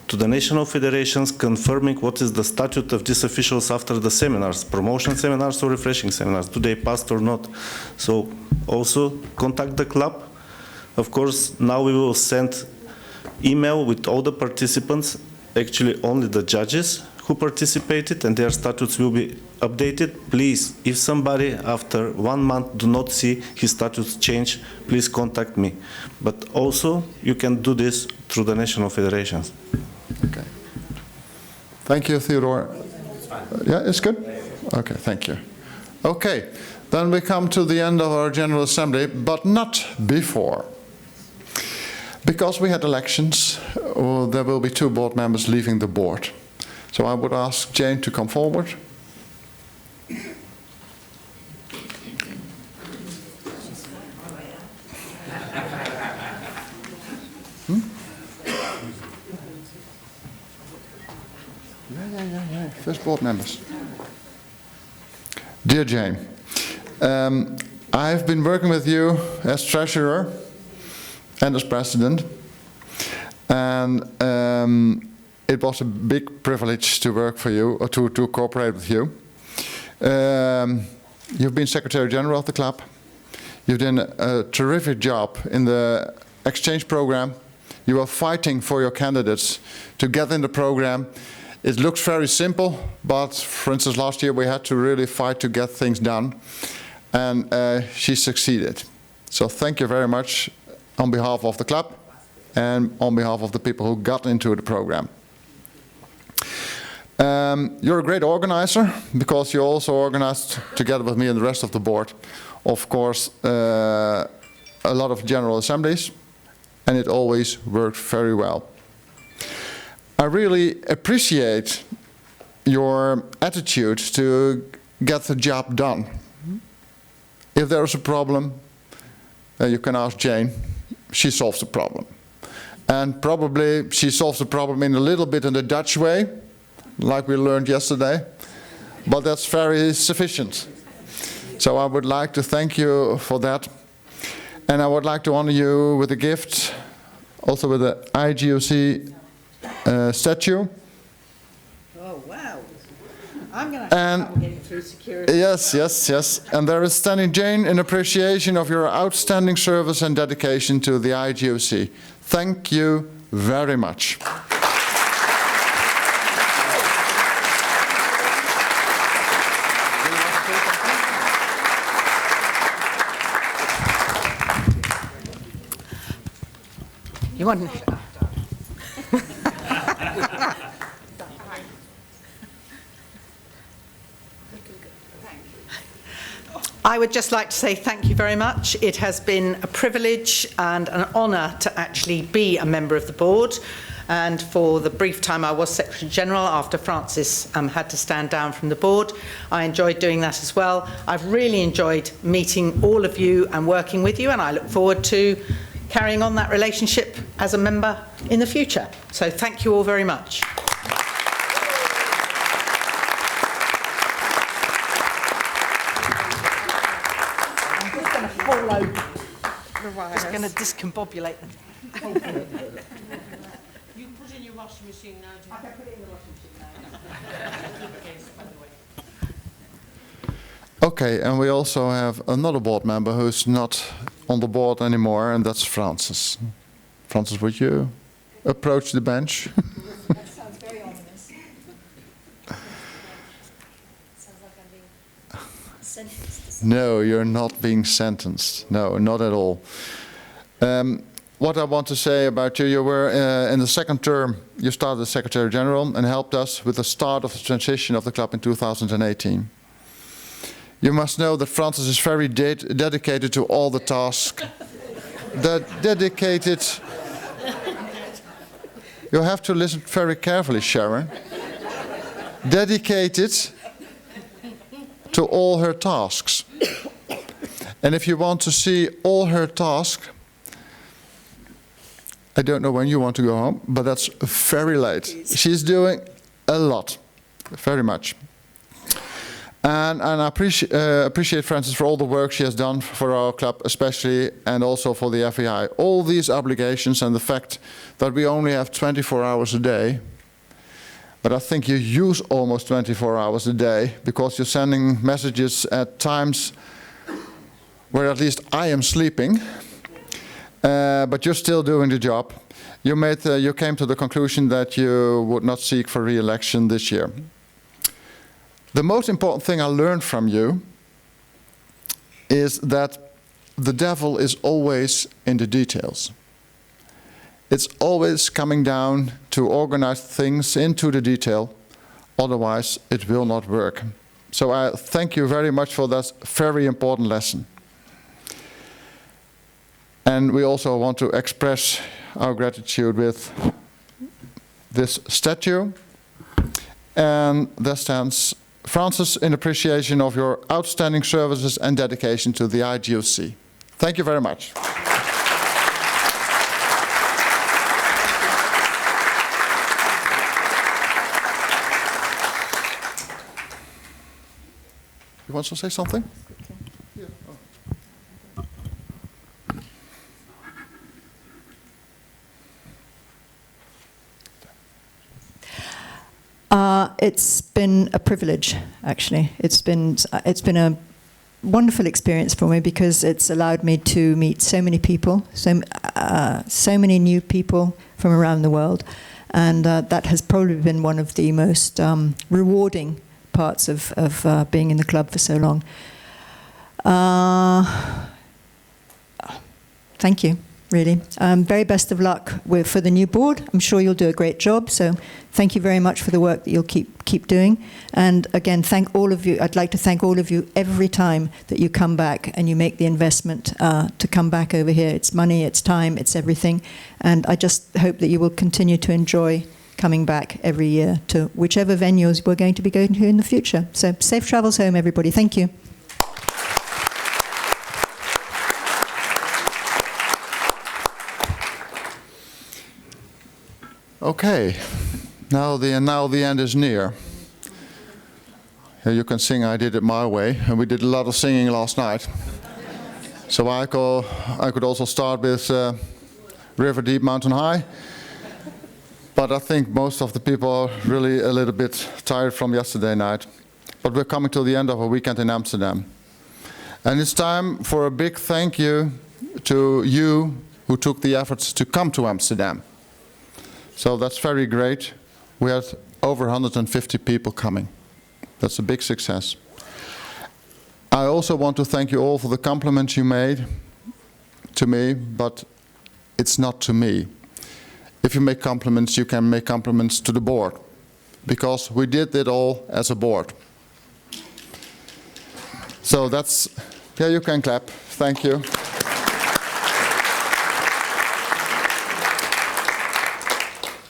to the national federations confirming what is the statute of these officials after the seminars, promotion seminars or refreshing seminars, do they pass or not. So also contact the club. Of course, now we will send email with all the participants, actually only the judges who participated, and their statutes will be updated. Please, if somebody after 1 month do not see his status change, please contact me. But also, you can do this through the national federations. Okay. Thank you, Theodore. Yeah, it's good? Okay, thank you. Okay, then we come to the end of our General Assembly, but not before. Because we had elections, there will be 2 board members leaving the board. So I would ask Jane to come forward. Yeah. First board members. Dear Jane, I've been working with you as treasurer and as president, and it was a big privilege to work for you, or to cooperate with you. You've been Secretary General of the club. You've done a terrific job in the exchange program. You are fighting for your candidates to get in the program. It looks very simple, but for instance, last year we had to really fight to get things done, and she succeeded. So thank you very much on behalf of the club and on behalf of the people who got into the program. You're a great organizer, because you also organized, together with me and the rest of the board, of course, a lot of general assemblies, and it always worked very well. I really appreciate your attitude to get the job done. If there is a problem, you can ask Jane. She solves the problem. And probably she solves the problem in a little bit in the Dutch way, like we learned yesterday, but that's very sufficient. So I would like to thank you for that. And I would like to honor you with a gift, also with the IGOC statue. Oh, wow. I'm going to have trouble getting through security. Yes, yes, yes. And there is standing Jane in appreciation of your outstanding service and dedication to the IGOC. Thank you very much. You want I would just like to say thank you very much. It has been a privilege and an honour to actually be a member of the board. And for the brief time I was Secretary General after Francis had to stand down from the board, I enjoyed doing that as well. I've really enjoyed meeting all of you and working with you, and I look forward to carrying on that relationship as a member in the future. So thank you all very much. I'm just going to discombobulate them. You put in your washing machine now. I can put it in the washing machine now. Okay, and we also have another board member who's not on the board anymore, and that's Francis. Francis, would you approach the bench? That sounds very ominous. Sounds like I'm being sentenced. No, you're not being sentenced. No, not at all. What I want to say about you, you were in the second term, you started as Secretary General and helped us with the start of the transition of the club in 2018. You must know that Francis is very dedicated to all the tasks. Dedicated. You have to listen very carefully, Sharon. Dedicated to all her tasks. And if you want to see all her tasks, I don't know when you want to go home, but that's very late. She's doing a lot, very much. And I appreciate Frances for all the work she has done for our club, especially, and also for the FEI. All these obligations and the fact that we only have 24 hours a day, but I think you use almost 24 hours a day, because you're sending messages at times where at least I am sleeping. But you're still doing the job. You came to the conclusion that you would not seek for re-election this year. The most important thing I learned from you is that the devil is always in the details. It's always coming down to organize things into the detail, otherwise it will not work. So I thank you very much for that very important lesson. And we also want to express our gratitude with this statue. And there stands Francis in appreciation of your outstanding services and dedication to the IGOC. Thank you very much. You want to say something? It's been a privilege, actually. It's been a wonderful experience for me because it's allowed me to meet so many people, so many new people from around the world, and that has probably been one of the most rewarding parts of being in the club for so long. Thank you, really. Very best of luck for the new board. I'm sure you'll do a great job, so thank you very much for the work that you'll keep doing. And again, thank all of you. I'd like to thank all of you every time that you come back and you make the investment to come back over here. It's money, it's time, it's everything. And I just hope that you will continue to enjoy coming back every year to whichever venues we're going to be going to in the future. So safe travels home, everybody. Thank you. Okay, now the end is near. Here you can sing I Did It My Way, and we did a lot of singing last night. So I could also start with River Deep, Mountain High, but I think most of the people are really a little bit tired from yesterday night. But we're coming to the end of a weekend in Amsterdam. And it's time for a big thank you to you who took the efforts to come to Amsterdam. So that's very great. We had over 150 people coming. That's a big success. I also want to thank you all for the compliments you made to me, but it's not to me. If you make compliments, you can make compliments to the board, because we did it all as a board. So that's, yeah, you can clap. Thank you.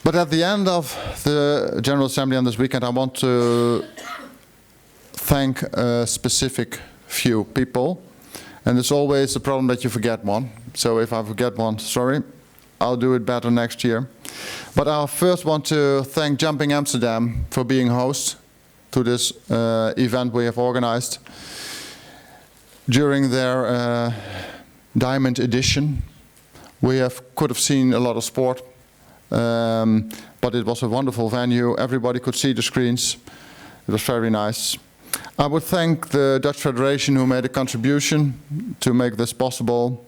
But at the end of the General Assembly on this weekend, I want to thank a specific few people. And it's always a problem that you forget one. So if I forget one, sorry, I'll do it better next year. But I first want to thank Jumping Amsterdam for being host to this event we have organized during their Diamond Edition. We could have seen a lot of sport. But it was a wonderful venue. Everybody could see the screens. It was very nice. I would thank the Dutch Federation who made a contribution to make this possible.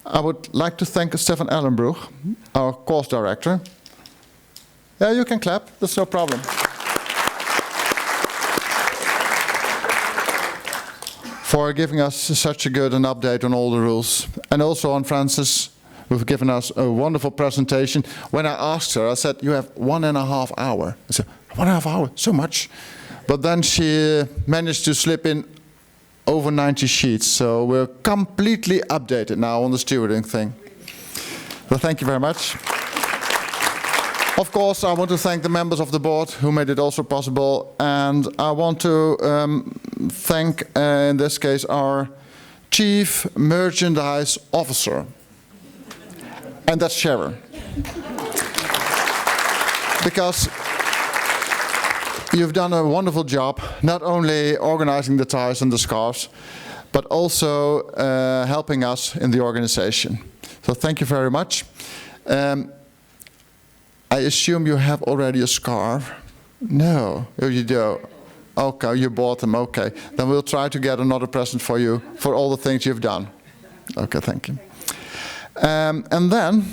I would like to thank Stefan Ellenbroek, our course director. Yeah, you can clap, that's no problem. For giving us such a good an update on all the rules. And also on Francis, who've given us a wonderful presentation. When I asked her, I said, you have 1.5 hours. I said, 1.5 hours, so much? But then she managed to slip in over 90 sheets. So we're completely updated now on the stewarding thing. So thank you very much. Of course, I want to thank the members of the board who made it also possible. And I want to thank, in this case, our Chief Merchandise Officer. And that's Sharon. Because you've done a wonderful job, not only organizing the ties and the scarves, but also helping us in the organization. So thank you very much. I assume you have already a scarf? No, oh, you do. Okay, you bought them, okay. Then we'll try to get another present for you for all the things you've done. Okay, thank you. And then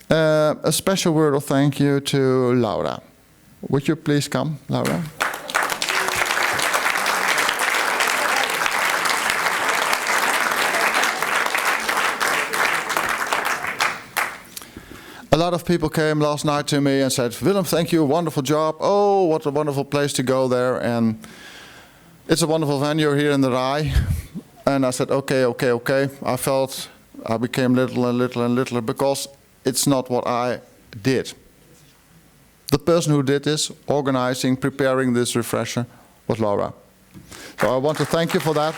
a special word of thank you to Laura. Would you please come, Laura? A lot of people came last night to me and said, Willem, thank you, wonderful job. Oh, what a wonderful place to go there. And it's a wonderful venue here in the Rai. And I said, okay. I felt I became littler because it's not what I did. The person who did this, organizing, preparing this refresher, was Laura. So I want to thank you for that.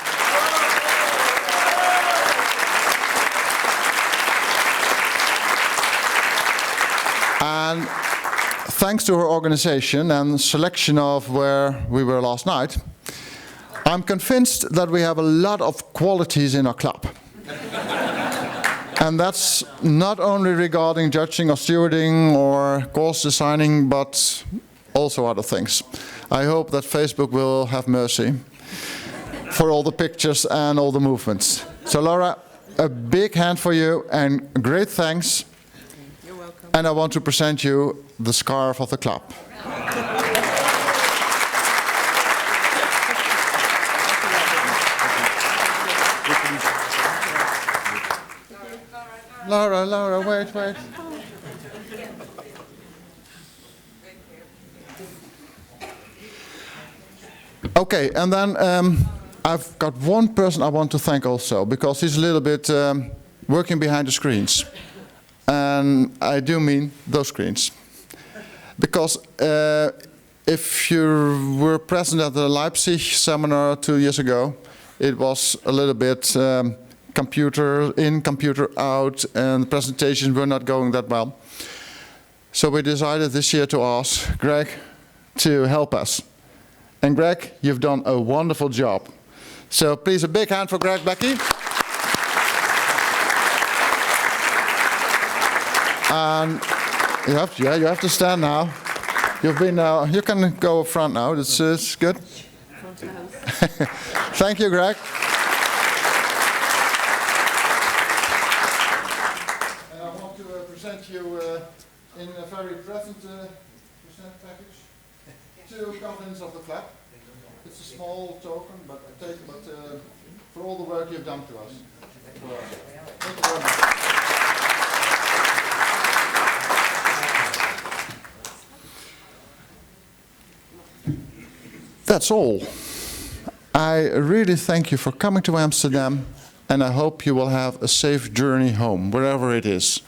And thanks to her organization and selection of where we were last night, I'm convinced that we have a lot of qualities in our club. And that's not only regarding judging or stewarding or course designing, but also other things. I hope that Facebook will have mercy for all the pictures and all the movements. So Laura, a big hand for you and great thanks. You're welcome. And I want to present you the scarf of the club. Laura, wait. Okay, and then I've got one person I want to thank also, because he's a little bit working behind the screens. And I do mean those screens. Because if you were present at the Leipzig seminar 2 years ago, it was a little bit computer in, computer out, and presentations were not going that well. So we decided this year to ask Greg to help us. And Greg, you've done a wonderful job. So please a big hand for Greg, Becky. And you have to stand now. You've been you can go up front now. This is good. Thank you, Greg. And I want to present you in a very present package 2 coffins of the club. It's a small token, but for all the work you've done to us. Thank you very much. That's all. I really thank you for coming to Amsterdam, and I hope you will have a safe journey home, wherever it is.